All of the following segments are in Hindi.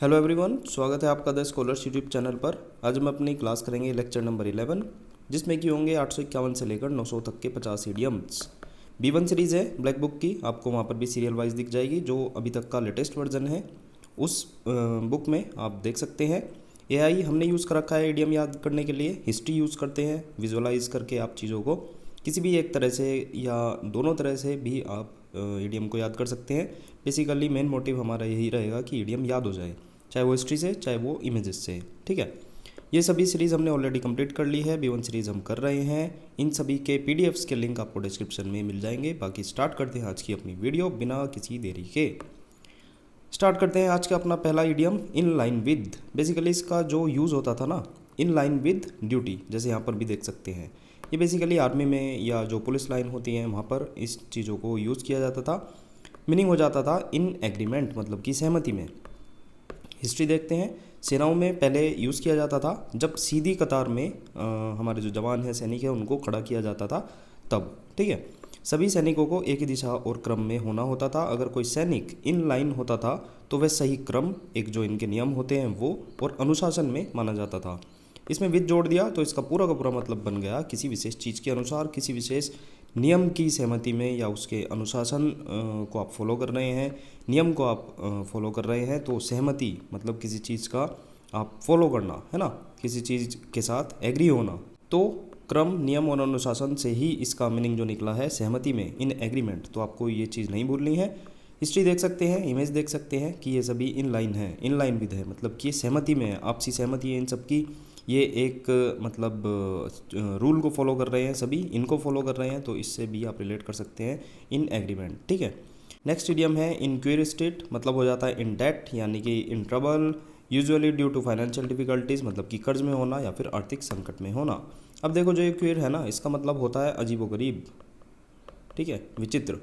हेलो एवरीवन, स्वागत है आपका द स्कॉलर्स यूट्यूब चैनल पर। आज हम अपनी क्लास करेंगे लेक्चर नंबर 11, जिसमें कि होंगे 851 से लेकर 900 तक के 50 इडियम्स। B1 सीरीज़ है ब्लैक बुक की, आपको वहाँ पर भी सीरियल वाइज दिख जाएगी। जो अभी तक का लेटेस्ट वर्जन है उस बुक में आप देख सकते हैं। AI हमने यूज़ कर रखा है इडियम याद करने के लिए। हिस्ट्री यूज़ करते हैं विजुअलाइज करके आप चीज़ों को किसी भी एक तरह से या दोनों तरह से भी आप इडियम को याद कर सकते हैं। बेसिकली मेन मोटिव हमारा यही रहेगा कि इडियम याद हो जाए, चाहे वो हिस्ट्री से चाहे वो इमेजेस से। ठीक है, ये सभी सीरीज़ हमने ऑलरेडी कंप्लीट कर ली है। B1 सीरीज़ हम कर रहे हैं। इन सभी के PDFs के लिंक आपको डिस्क्रिप्शन में मिल जाएंगे। बाकी स्टार्ट करते हैं आज की अपनी वीडियो बिना किसी देरी के। स्टार्ट करते हैं आज का अपना पहला idiom, in line with. Basically इसका जो यूज़ होता था ना, इन लाइन विद ड्यूटी, जैसे यहाँ पर भी देख सकते हैं। ये बेसिकली आर्मी में या जो पुलिस लाइन होती हैं वहाँ पर इस चीज़ों को यूज़ किया जाता था। मीनिंग हो जाता था इन एग्रीमेंट, मतलब कि सहमति में। हिस्ट्री देखते हैं। सेनाओं में पहले यूज़ किया जाता था जब सीधी कतार में हमारे जो जवान हैं, सैनिक हैं, उनको खड़ा किया जाता था तब। ठीक है, सभी सैनिकों को एक ही दिशा और क्रम में होना होता था। अगर कोई सैनिक इन लाइन होता था तो वह सही क्रम, एक जो इनके नियम होते हैं वो और अनुशासन में माना जाता था। इसमें विद जोड़ दिया तो इसका पूरा का पूरा मतलब बन गया किसी विशेष चीज़ के अनुसार, किसी विशेष नियम की सहमति में या उसके अनुशासन को आप फॉलो कर रहे हैं, नियम को आप फॉलो कर रहे हैं। तो सहमति मतलब किसी चीज़ का आप फॉलो करना है ना, किसी चीज़ के साथ एग्री होना। तो क्रम, नियम और अनुशासन से ही इसका मीनिंग जो निकला है सहमति में, इन एग्रीमेंट। तो आपको ये चीज़ नहीं भूलनी है। हिस्ट्री देख सकते हैं, इमेज देख सकते हैं कि ये सभी इन लाइन है, इन लाइन विद है, मतलब कि सहमति में है, आपसी सहमति है इन सब की। ये एक मतलब रूल को फॉलो कर रहे हैं, सभी इनको फॉलो कर रहे हैं। तो इससे भी आप रिलेट कर सकते हैं इन एग्रीमेंट। ठीक है, नेक्स्ट इडियम है इन क्यूर स्टेट, मतलब हो जाता है इन डेट, यानी कि in trouble, usually due to financial difficulties, मतलब कि कर्ज में होना या फिर आर्थिक संकट में होना। अब देखो जो ये क्यूर है ना, इसका मतलब होता है अजीबोगरीब। ठीक है, विचित्र।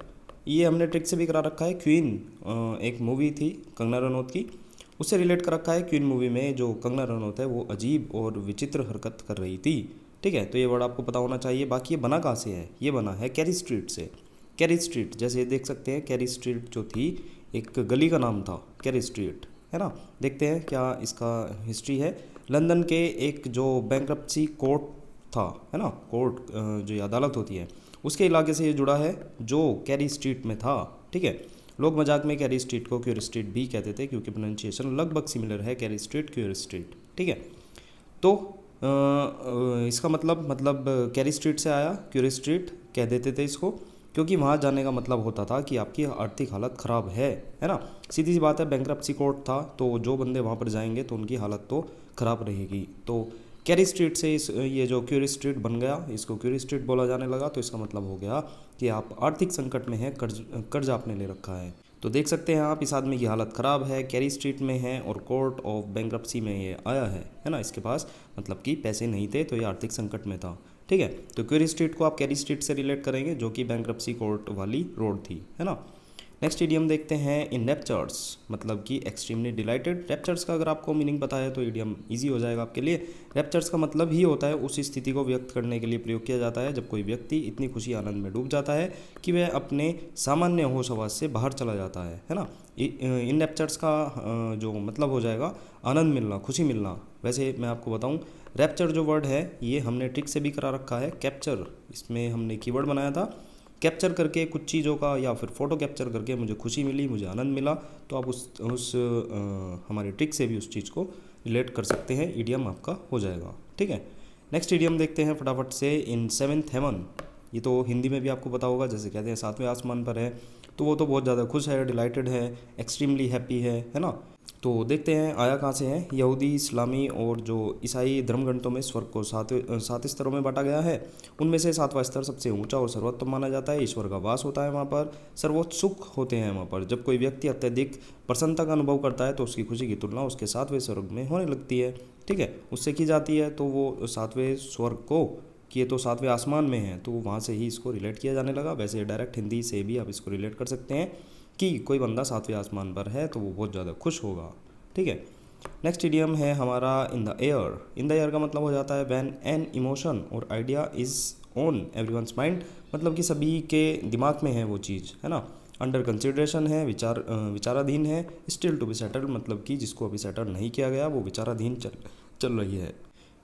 ये हमने ट्रिक से भी करा रखा है। क्वीन एक मूवी थी कंगना रनौत की, उससे रिलेट कर रखा है। क्वीन मूवी में जो कंगना रनौत है वो अजीब और विचित्र हरकत कर रही थी। ठीक है, तो ये वर्ड आपको पता होना चाहिए। बाकी ये बना कहाँ से है? ये बना है कैरी स्ट्रीट से। कैरी स्ट्रीट, जैसे देख सकते हैं, कैरी स्ट्रीट जो थी एक गली का नाम था, कैरी स्ट्रीट, है ना। देखते हैं क्या इसका हिस्ट्री है। लंदन के एक जो बैंक्रप्सी कोर्ट था, है ना, कोर्ट जो अदालत होती है, उसके इलाके से ये जुड़ा है जो कैरी स्ट्रीट में था। ठीक है, लोग मजाक में कैरी स्ट्रीट को क्यूर स्ट्रीट भी कहते थे क्योंकि प्रोनाउंसिएशन लगभग सिमिलर है, कैरी स्ट्रीट क्यूर स्ट्रीट। ठीक है, तो इसका मतलब कैरी स्ट्रीट से आया, क्यूर स्ट्रीट कह देते थे इसको, क्योंकि वहाँ जाने का मतलब होता था कि आपकी आर्थिक हालत ख़राब है ना। सीधी सी बात है, बैंक्रप्सी कोर्ट था तो जो बंदे वहाँ पर जाएंगे तो उनकी हालत तो ख़राब रहेगी। तो कैरी स्ट्रीट से ये जो क्यूर स्ट्रीट बन गया, इसको क्यूर स्ट्रीट बोला जाने लगा। तो इसका मतलब हो गया कि आप आर्थिक संकट में हैं, कर्ज आपने ले रखा है। तो देख सकते हैं आप, इस आदमी की हालत ख़राब है, कैरी स्ट्रीट में है और कोर्ट ऑफ बैंक्रप्सी में ये आया है ना। इसके पास मतलब कि पैसे नहीं थे तो ये आर्थिक संकट में था। ठीक है, तो क्यूर स्ट्रीट को आप कैरी स्ट्रीट से रिलेट करेंगे जो कि बैंक्रप्सी कोर्ट वाली रोड थी, है ना। नेक्स्ट इडियम देखते हैं इन रैप्चर्स, मतलब कि एक्सट्रीमली डिलाइटेड। रैप्चर्स का अगर आपको मीनिंग पता है तो इडियम इजी हो जाएगा आपके लिए। रैप्चर्स का मतलब ही होता है उस स्थिति को व्यक्त करने के लिए प्रयोग किया जाता है जब कोई व्यक्ति इतनी खुशी आनंद में डूब जाता है कि वह अपने सामान्य होश हवास से बाहर चला जाता है ना। इन रैप्चर्स का जो मतलब हो जाएगा आनंद मिलना, खुशी मिलना। वैसे मैं आपको बताऊं, रैप्चर जो वर्ड है ये हमने ट्रिक से भी करा रखा है। कैप्चर, इसमें हमने कीवर्ड बनाया था। कैप्चर करके कुछ चीज़ों का या फिर फ़ोटो कैप्चर करके मुझे खुशी मिली, मुझे आनंद मिला, तो आप उस हमारी ट्रिक से भी उस चीज़ को रिलेट कर सकते हैं। इडियम आपका हो जाएगा। ठीक है, नेक्स्ट इडियम देखते हैं फटाफट से, इन सेवेंथ हेवन। ये तो हिंदी में भी आपको पता होगा, जैसे कहते हैं सातवें आसमान पर है, तो वो तो बहुत ज़्यादा खुश है, डिलाइटेड है, एक्सट्रीमली हैप्पी है ना। तो देखते हैं आया कहाँ से है। यहूदी, इस्लामी और जो ईसाई धर्मग्रंथों में स्वर्ग को सात स्तरों में बांटा गया है। उनमें से सातवां स्तर सबसे ऊंचा और सर्वोत्तम माना जाता है। ईश्वर का वास होता है वहाँ पर, सर्वोच्च सुख होते हैं वहाँ पर। जब कोई व्यक्ति अत्यधिक प्रसन्नता का अनुभव करता है तो उसकी खुशी की तुलना उसके सातवें स्वर्ग में होने लगती है। ठीक है, उससे की जाती है। तो वो सातवें स्वर्ग को कि ये तो सातवें आसमान में है, तो वहाँ से ही इसको रिलेट किया जाने लगा। वैसे डायरेक्ट हिंदी से भी आप इसको रिलेट कर सकते हैं कि कोई बंदा सातवें आसमान पर है तो वो बहुत ज़्यादा खुश होगा। ठीक है, नेक्स्ट इडियम है हमारा in the air. In the air का मतलब हो जाता है व्हेन एन इमोशन और idea is on everyone's mind, मतलब कि सभी के दिमाग में है वो चीज़, है ना। अंडर कंसिडरेशन है, विचाराधीन है, स्टिल टू बी सेटल्ड मतलब कि जिसको अभी सेटल नहीं किया गया, वो विचाराधीन चल रही है।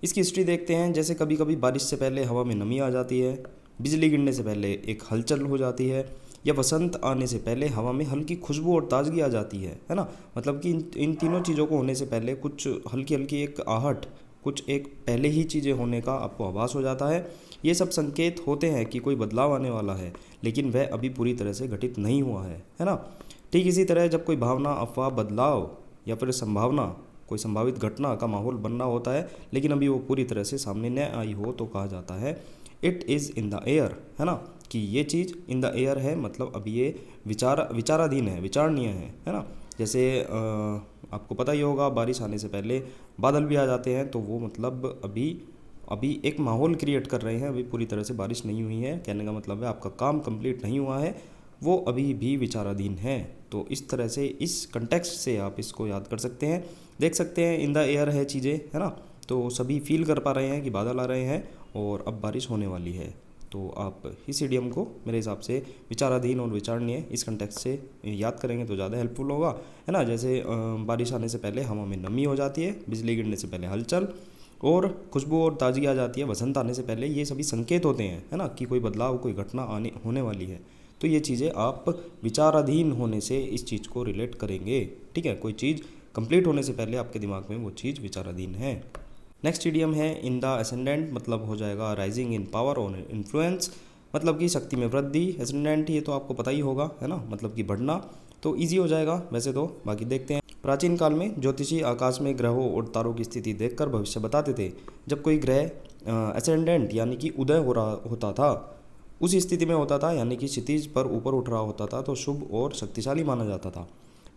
इसकी हिस्ट्री देखते हैं। जैसे कभी कभी बारिश से पहले हवा में नमी आ जाती है, बिजली गिरने से पहले एक हलचल हो जाती है, या वसंत आने से पहले हवा में हल्की खुशबू और ताजगी आ जाती है ना। मतलब कि इन तीनों चीज़ों को होने से पहले कुछ हल्की हल्की एक आहट, कुछ एक पहले ही चीज़ें होने का आपको आभास हो जाता है। ये सब संकेत होते हैं कि कोई बदलाव आने वाला है, लेकिन वह अभी पूरी तरह से घटित नहीं हुआ है ना। ठीक इसी तरह जब कोई भावना, अफवाह, बदलाव या फिर संभावना, कोई संभावित घटना का माहौल बन रहा होता है, लेकिन अभी वो पूरी तरह से सामने न आई हो, तो कहा जाता है it is in the air, है ना, कि ये चीज़ इन द एयर है, मतलब अभी ये विचाराधीन है, विचारणीय है ना। जैसे आपको पता ही होगा, बारिश आने से पहले बादल भी आ जाते हैं, तो वो मतलब अभी एक माहौल क्रिएट कर रहे हैं, अभी पूरी तरह से बारिश नहीं हुई है। कहने का मतलब है आपका काम कंप्लीट नहीं हुआ है, वो अभी भी विचाराधीन है। तो इस तरह से, इस कंटेक्स्ट से आप इसको याद कर सकते हैं, देख सकते हैं। इन द एयर है चीज़ें, है ना, तो सभी फील कर पा रहे हैं कि बादल आ रहे हैं और अब बारिश होने वाली है। तो आप इस इडियम को मेरे हिसाब से विचाराधीन और विचारणीय इस कंटेक्स्ट से याद करेंगे तो ज़्यादा हेल्पफुल होगा, है ना। जैसे बारिश आने से पहले हवा में नमी हो जाती है, बिजली गिरने से पहले हलचल और खुशबू और ताजगी आ जाती है, वसंत आने से पहले, ये सभी संकेत होते हैं, है ना, कि कोई बदलाव, कोई घटना होने वाली है। तो ये चीज़ें आप विचाराधीन होने से इस चीज़ को रिलेट करेंगे, ठीक है। कोई चीज़ कंप्लीट होने से पहले आपके दिमाग में वो चीज़ विचाराधीन है। नेक्स्ट इडियम है इन द असेंडेंट, मतलब हो जाएगा राइजिंग इन पावर और इन्फ्लुएंस, मतलब कि शक्ति में वृद्धि। एसेंडेंट ये तो आपको पता ही होगा, है ना, मतलब कि बढ़ना, तो इजी हो जाएगा वैसे तो। बाकी देखते हैं। प्राचीन काल में ज्योतिषी आकाश में ग्रहों और तारों की स्थिति देखकर भविष्य बताते थे। जब कोई ग्रह असेंडेंट यानी कि उदय हो रहा होता था, उस स्थिति में होता था, यानी कि क्षितिज पर ऊपर उठ रहा होता था, तो शुभ और शक्तिशाली माना जाता था।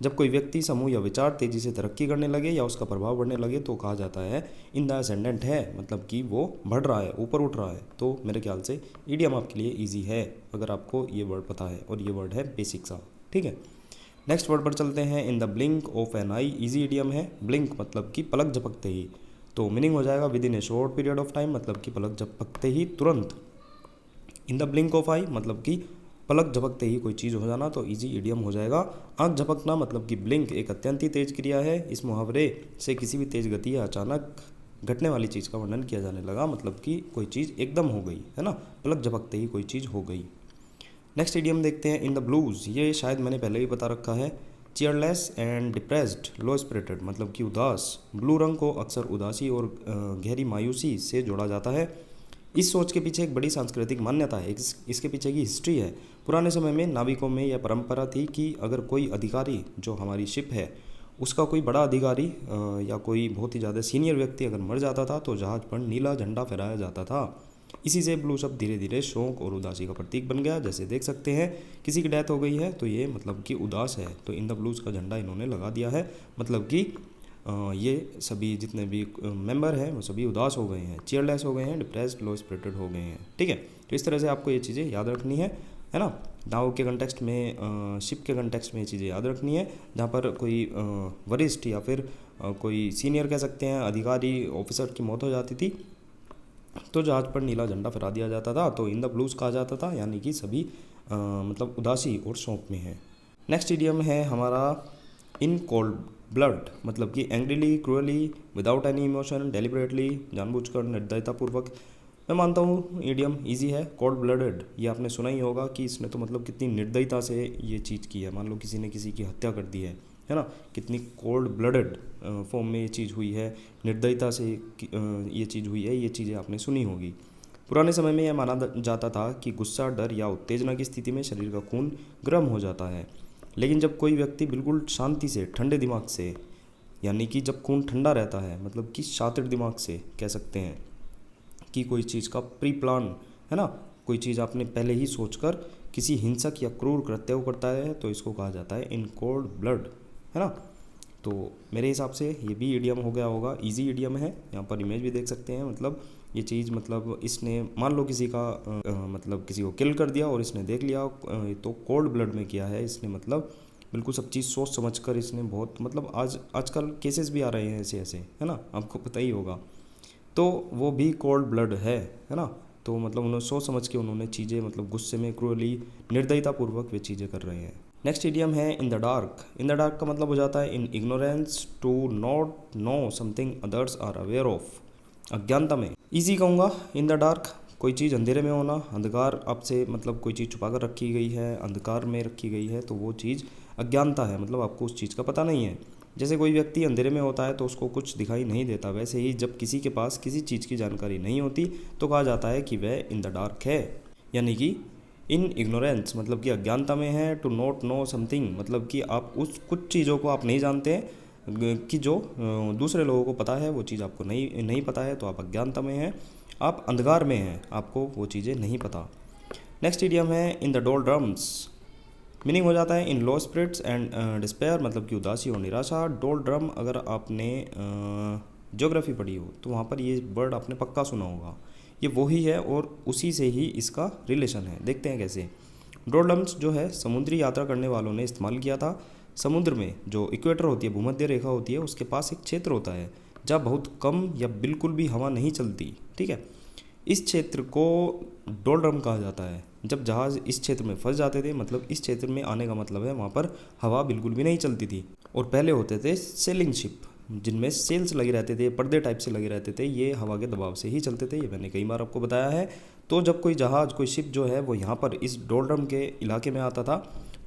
जब कोई व्यक्ति, समूह या विचार तेजी से तरक्की करने लगे या उसका प्रभाव बढ़ने लगे, तो कहा जाता है इन द असेंडेंट है, मतलब कि वो बढ़ रहा है, ऊपर उठ रहा है। तो मेरे ख्याल से इडियम आपके लिए इजी है अगर आपको ये वर्ड पता है, और ये वर्ड है बेसिक सा, ठीक है। नेक्स्ट वर्ड पर चलते हैं। In the blink of an eye, easy idiom है। ब्लिंक मतलब कि पलक झपकते ही, तो मीनिंग हो जाएगा within a short period of time, मतलब कि पलक झपकते ही, तुरंत। In the blink of eye मतलब कि पलक झपकते ही कोई चीज़ हो जाना, तो इजी इडियम हो जाएगा। आंख झपकना मतलब कि ब्लिंक एक अत्यंत ही तेज क्रिया है। इस मुहावरे से किसी भी तेज गति या अचानक घटने वाली चीज़ का वर्णन किया जाने लगा, मतलब कि कोई चीज़ एकदम हो गई, है ना, पलक झपकते ही कोई चीज़ हो गई। नेक्स्ट इडियम देखते हैं। इन द ब्लूज, ये शायद मैंने पहले भी बता रखा है। चेयरलेस एंड डिप्रेस्ड, लो स्पिरिटेड मतलब कि उदास। ब्लू रंग को अक्सर उदासी और गहरी मायूसी से जोड़ा जाता है। इस सोच के पीछे एक बड़ी सांस्कृतिक मान्यता है, इसके पीछे की हिस्ट्री है। पुराने समय में नाविकों में यह परंपरा थी कि अगर कोई अधिकारी, जो हमारी शिप है, उसका कोई बड़ा अधिकारी या कोई बहुत ही ज़्यादा सीनियर व्यक्ति अगर मर जाता था, तो जहाज पर नीला झंडा फहराया जाता था। इसी से ब्लू शब्द धीरे धीरे शोक और उदासी का प्रतीक बन गया। जैसे देख सकते हैं, किसी की डेथ हो गई है तो ये मतलब कि उदास है, तो इन द ब्लूज़ का झंडा इन्होंने लगा दिया है, मतलब कि ये सभी जितने भी मेंबर हैं वो सभी उदास हो गए हैं, चेयरलेस हो गए हैं, डिप्रेस्ड, लो स्पिरिटेड हो गए हैं, ठीक है। तो इस तरह से आपको ये चीज़ें याद रखनी है ना। नाव के कंटेक्स्ट में, शिप के कंटेक्स्ट में ये चीज़ें याद रखनी है। जहाँ पर कोई वरिष्ठ या फिर कोई सीनियर कह सकते हैं, अधिकारी, ऑफिसर की मौत हो जाती थी, तो जहाज पर नीला झंडा फहरा दिया जाता था, तो इन द ब्लूज़ कहा जाता था, यानी कि सभी मतलब उदासी और शोक में है। नेक्स्ट इडियम है हमारा इन कोल्ड ब्लड, मतलब कि angrily, cruelly, without any emotion, deliberately, जानबूझकर, निर्दयतापूर्वक। मैं मानता हूँ इडियम इजी है। कोल्ड ब्लडेड, ये आपने सुना ही होगा कि इसने तो मतलब कितनी निर्दयता से ये चीज़ की है। मान लो किसी ने किसी की हत्या कर दी है ना, कितनी कोल्ड ब्लडेड फॉर्म में ये चीज़ हुई है, निर्दयता से ये चीज़ हुई है, ये चीज़ें आपने सुनी होगी। पुराने समय में यह माना जाता था कि गुस्सा, डर या उत्तेजना की स्थिति में शरीर का खून गर्म हो जाता है, लेकिन जब कोई व्यक्ति बिल्कुल शांति से, ठंडे दिमाग से, यानी कि जब खून ठंडा रहता है, मतलब कि शातिर दिमाग से कह सकते हैं कि कोई चीज़ का प्री प्लान, है ना, कोई चीज़ आपने पहले ही सोचकर किसी हिंसक या क्रूर कृत्य को करता है, तो इसको कहा जाता है इन कोल्ड ब्लड, है ना। तो मेरे हिसाब से ये भी इडियम हो गया होगा, इजी इडियम है। यहाँ पर इमेज भी देख सकते हैं, मतलब ये चीज़, मतलब इसने मान लो किसी का मतलब किसी को किल कर दिया और इसने देख लिया, तो कोल्ड ब्लड में किया है इसने, मतलब बिल्कुल सब चीज़ सोच समझ कर इसने बहुत, मतलब आजकल केसेस भी आ रहे हैं ऐसे, है ना, आपको पता ही होगा, तो वो भी कोल्ड ब्लड है ना। तो मतलब उन्होंने सोच समझ के उन्होंने चीज़ें, मतलब गुस्से में, क्रूअली, निर्दयतापूर्वक वे चीज़ें कर रहे हैं। नेक्स्ट इडियम है in the dark. In the dark का मतलब हो जाता है in ignorance, to not know something others are aware of, अज्ञानता में। ईजी कहूँगा इन द डार्क, कोई चीज़ अंधेरे में होना, अंधकार आपसे मतलब कोई चीज़ छुपा कर रखी गई है, अंधकार में रखी गई है, तो वो चीज़ अज्ञानता है, मतलब आपको उस चीज़ का पता नहीं है। जैसे कोई व्यक्ति अंधेरे में होता है तो उसको कुछ दिखाई नहीं देता, वैसे ही जब किसी के पास किसी चीज़ की जानकारी नहीं होती तो कहा जाता है कि वह इन द डार्क है, यानी कि इन इग्नोरेंस मतलब कि अज्ञानता में है, टू नॉट नो समथिंग मतलब कि आप उस कुछ चीज़ों को आप नहीं जानते हैं कि जो दूसरे लोगों को पता है, वो चीज़ आपको नहीं पता है, तो आप अज्ञानता में हैं, आप अंधकार में हैं, आपको वो चीज़ें नहीं पता। नेक्स्ट इडियम है इन द डोलड्रम्स। मीनिंग हो जाता है इन लो स्पिरिट्स एंड डिस्पेयर मतलब कि उदासी और निराशा। डोलड्रम अगर आपने ज्योग्राफी पढ़ी हो तो वहाँ पर ये वर्ड आपने पक्का सुना होगा, ये वही है और उसी से ही इसका रिलेशन है। देखते हैं कैसे। डोलड्रम्स जो है समुद्री यात्रा करने वालों ने इस्तेमाल किया था। समुद्र में जो इक्वेटर होती है, भूमध्य रेखा होती है, उसके पास एक क्षेत्र होता है जहाँ बहुत कम या बिल्कुल भी हवा नहीं चलती, ठीक है। इस क्षेत्र को डोलड्रम कहा जाता है। जब जहाज़ इस क्षेत्र में फंस जाते थे, मतलब इस क्षेत्र में आने का मतलब है वहाँ पर हवा बिल्कुल भी नहीं चलती थी। और पहले होते थे सेलिंग शिप जिनमें सेल्स लगे रहते थे, पर्दे टाइप से लगे रहते थे, ये हवा के दबाव से ही चलते थे, ये मैंने कई बार आपको बताया है। तो जब कोई जहाज़ कोई शिप जो है वो यहाँ पर इस डोलड्रम के इलाके में आता था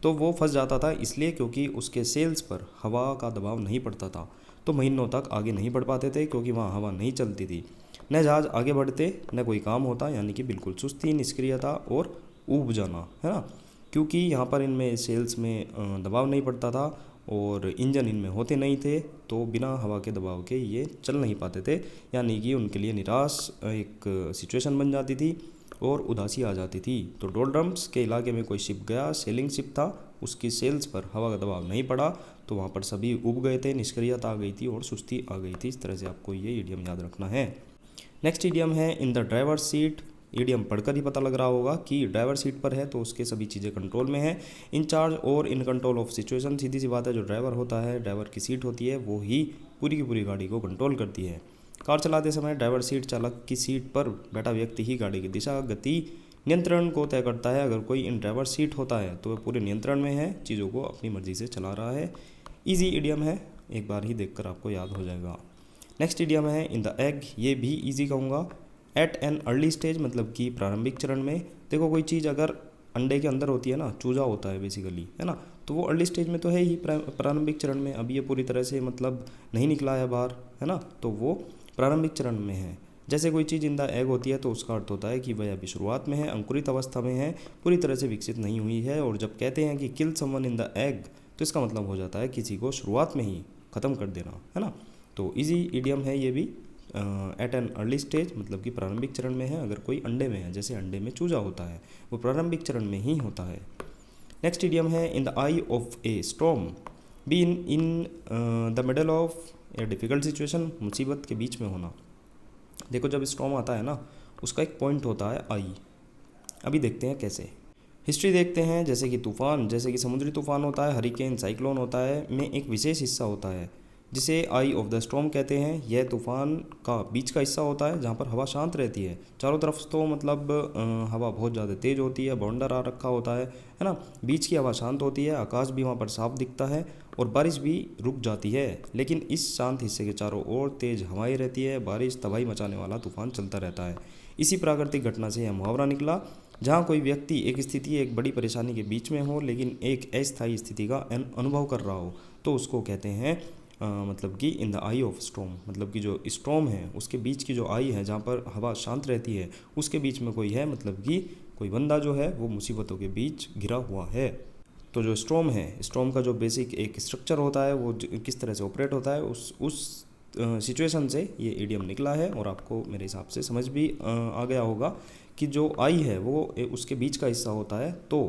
तो वो फंस जाता था, इसलिए क्योंकि उसके सेल्स पर हवा का दबाव नहीं पड़ता था, तो महीनों तक आगे नहीं बढ़ पाते थे क्योंकि वहाँ हवा नहीं चलती थी। न जहाज़ आगे बढ़ते न कोई काम होता, यानी कि बिल्कुल सुस्ती, निष्क्रियता और ऊब जाना, है ना, क्योंकि यहाँ पर इनमें सेल्स में दबाव नहीं पड़ता था और इंजन इनमें होते नहीं थे, तो बिना हवा के दबाव के ये चल नहीं पाते थे, यानी कि उनके लिए निराश एक सिचुएशन बन जाती थी और उदासी आ जाती थी। तो डोलड्रम्स के इलाके में कोई शिप गया, सेलिंग शिप था, उसकी सेल्स पर हवा का दबाव नहीं पड़ा, तो वहाँ पर सभी उब गए थे, निष्क्रियता आ गई थी और सुस्ती आ गई थी। इस तरह से आपको ये इडियम याद रखना है। नेक्स्ट इडियम है in the driver seat. Idiom पढ़कर ही पता लग रहा होगा कि ड्राइवर सीट पर है तो उसके सभी चीज़ें कंट्रोल में है। इन चार्ज और इन कंट्रोल ऑफ सिचुएशन, सीधी सी बात है, जो ड्राइवर होता है, ड्राइवर की सीट होती है, वो ही पूरी की पूरी गाड़ी को कंट्रोल करती है। कार चलाते समय ड्राइवर सीट चालक की सीट पर बैठा व्यक्ति ही गाड़ी की दिशा, गति, नियंत्रण को तय करता है। अगर कोई इन ड्राइवर सीट होता है तो वह पूरे नियंत्रण में है, चीज़ों को अपनी मर्जी से चला रहा है। ईजी इडियम है, एक बार ही देखकर आपको याद हो जाएगा। नेक्स्ट इडियम है इन द एग। ये भी ईजी कहूँगा। एट एन अर्ली स्टेज मतलब कि प्रारंभिक चरण में। देखो कोई चीज़ अगर अंडे के अंदर होती है ना, चूजा होता है बेसिकली, है ना, तो वो अर्ली स्टेज में तो है ही, प्रारंभिक चरण में। अभी ये पूरी तरह से मतलब नहीं निकला है बाहर, है ना, तो वो प्रारंभिक चरण में है। जैसे कोई चीज़ इन द एग होती है तो उसका अर्थ होता है कि वह अभी शुरुआत में है, अंकुरित अवस्था में है, पूरी तरह से विकसित नहीं हुई है। और जब कहते हैं कि kill someone in the egg, तो इसका मतलब हो जाता है किसी को शुरुआत में ही ख़त्म कर देना, है ना। तो इजी इडियम है ये भी। एट एन अर्ली स्टेज मतलब कि प्रारंभिक चरण में है। अगर कोई अंडे में है, जैसे अंडे में चूजा होता है, वो प्रारंभिक चरण में ही होता है। नेक्स्ट इडियम है in the I of A storm. Be in the middle of A difficult situation, मुसीबत के बीच में होना। देखो जब स्टॉर्म आता है ना, उसका एक पॉइंट होता है आई। अभी देखते हैं कैसे। हिस्ट्री देखते हैं, जैसे कि तूफ़ान, जैसे कि समुद्री तूफ़ान होता है, हरिकेन, साइक्लोन होता है, में एक विशेष हिस्सा होता है जिसे आई ऑफ द स्टॉर्म कहते हैं। यह तूफ़ान का बीच का हिस्सा होता है जहाँ पर हवा शांत रहती है। चारों तरफ तो मतलब हवा बहुत ज़्यादा तेज़ होती है, बाउंडर आ रखा होता है ना। बीच की हवा शांत होती है, आकाश भी वहाँ पर साफ दिखता है और बारिश भी रुक जाती है। लेकिन इस शांत हिस्से के चारों ओर तेज़ हवाएं रहती है, बारिश, तबाही मचाने वाला तूफ़ान चलता रहता है। इसी प्राकृतिक घटना से यह मुहावरा निकला, जहाँ कोई व्यक्ति एक स्थिति, एक बड़ी परेशानी के बीच में हो लेकिन एक अस्थायी स्थिति का अनुभव कर रहा हो, तो उसको कहते हैं मतलब कि in the I of storm. मतलब कि जो स्टॉर्म है उसके बीच की जो आई है, जहाँ पर हवा शांत रहती है, उसके बीच में कोई है, मतलब कि कोई बंदा जो है वो मुसीबतों के बीच घिरा हुआ है। तो जो स्टॉर्म है, स्टॉर्म का जो बेसिक एक स्ट्रक्चर होता है, वो किस तरह से ऑपरेट होता है, उस सिचुएशन से ये इडियम निकला है। और आपको मेरे हिसाब से समझ भी आ गया होगा कि जो आई है वो उसके बीच का हिस्सा होता है। तो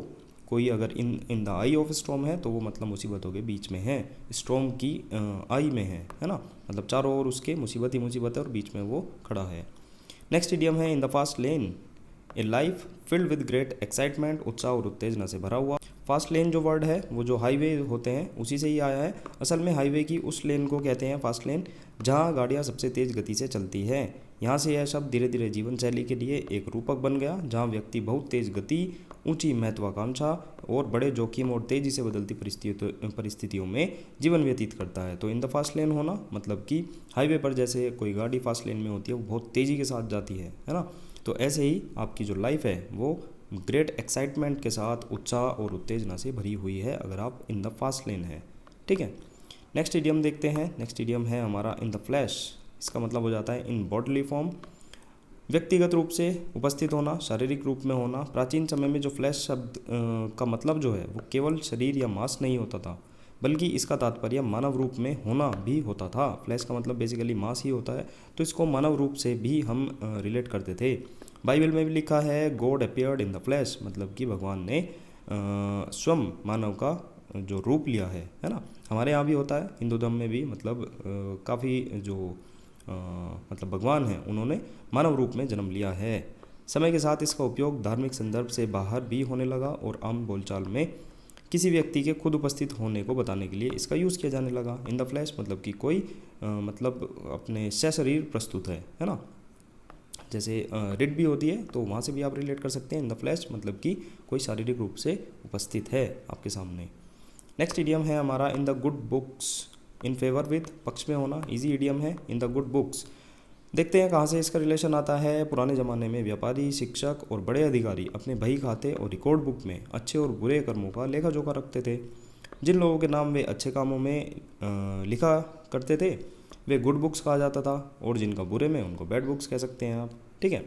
कोई अगर in the I of storm है तो वो मतलब मुसीबतों के बीच में है, स्टॉर्म की आई में है ना, मतलब चारों ओर उसके मुसीबत ही मुसीबत है और बीच में वो खड़ा है। नेक्स्ट इडियम है in the fast lane. A life filled with great excitement, उत्साह और उत्तेजना से भरा हुआ। फास्ट लेन जो वर्ड है वो जो हाईवे होते हैं उसी से ही आया है। असल में हाईवे की उस लेन को कहते हैं फास्ट लेन जहाँ गाड़ियाँ सबसे तेज़ गति से चलती है। यहाँ से यह शब्द धीरे धीरे जीवन शैली के लिए एक रूपक बन गया, जहाँ व्यक्ति बहुत तेज़ गति ऊंची महत्वाकांक्षा और बड़े जोखिम और तेज़ी से बदलती परिस्थितियों में जीवन व्यतीत करता है। तो इन द फास्ट लेन होना मतलब कि हाईवे पर जैसे कोई गाड़ी फास्ट लेन में होती है वो बहुत तेज़ी के साथ जाती है ना। तो ऐसे ही आपकी जो लाइफ है वो ग्रेट एक्साइटमेंट के साथ उत्साह और उत्तेजना से भरी हुई है अगर आप इन द फास्ट लेन है। ठीक है, नेक्स्ट इडियम देखते हैं। नेक्स्ट इडियम है हमारा इन द फ्लैश। इसका मतलब हो जाता है इन बॉडली फॉर्म, व्यक्तिगत रूप से उपस्थित होना, शारीरिक रूप में होना। प्राचीन समय में जो फ्लैश शब्द का मतलब जो है वो केवल शरीर या मांस नहीं होता था, बल्कि इसका तात्पर्य मानव रूप में होना भी होता था। फ्लैश का मतलब बेसिकली मांस ही होता है, तो इसको मानव रूप से भी हम रिलेट करते थे। बाइबल में भी लिखा है God appeared in the flash, मतलब कि भगवान ने स्वयं मानव का जो रूप लिया है ना। हमारे यहाँ भी होता है, हिंदू धर्म में भी, मतलब काफ़ी जो मतलब भगवान हैं उन्होंने मानव रूप में जन्म लिया है। समय के साथ इसका उपयोग धार्मिक संदर्भ से बाहर भी होने लगा और आम बोलचाल में किसी व्यक्ति के खुद उपस्थित होने को बताने के लिए इसका यूज़ किया जाने लगा। इन द फ्लैश मतलब कि कोई मतलब अपने सशरीर प्रस्तुत है ना। जैसे रिड भी होती है तो वहाँ से भी आप रिलेट कर सकते हैं। इन द फ्लैश मतलब कि कोई शारीरिक रूप से उपस्थित है आपके सामने। नेक्स्ट इडियम है हमारा in the good books, in favour with, पक्ष में होना। इजी इडियम है इन द गुड बुक्स। देखते हैं कहाँ से इसका रिलेशन आता है। पुराने ज़माने में व्यापारी, शिक्षक और बड़े अधिकारी अपने बही खाते और रिकॉर्ड बुक में अच्छे और बुरे कर्मों का लेखा जोखा रखते थे। जिन लोगों के नाम वे अच्छे कामों में लिखा करते थे वे गुड बुक्स कहा जाता था, और जिनका बुरे में उनको बैड बुक्स कह सकते हैं आप। ठीक है,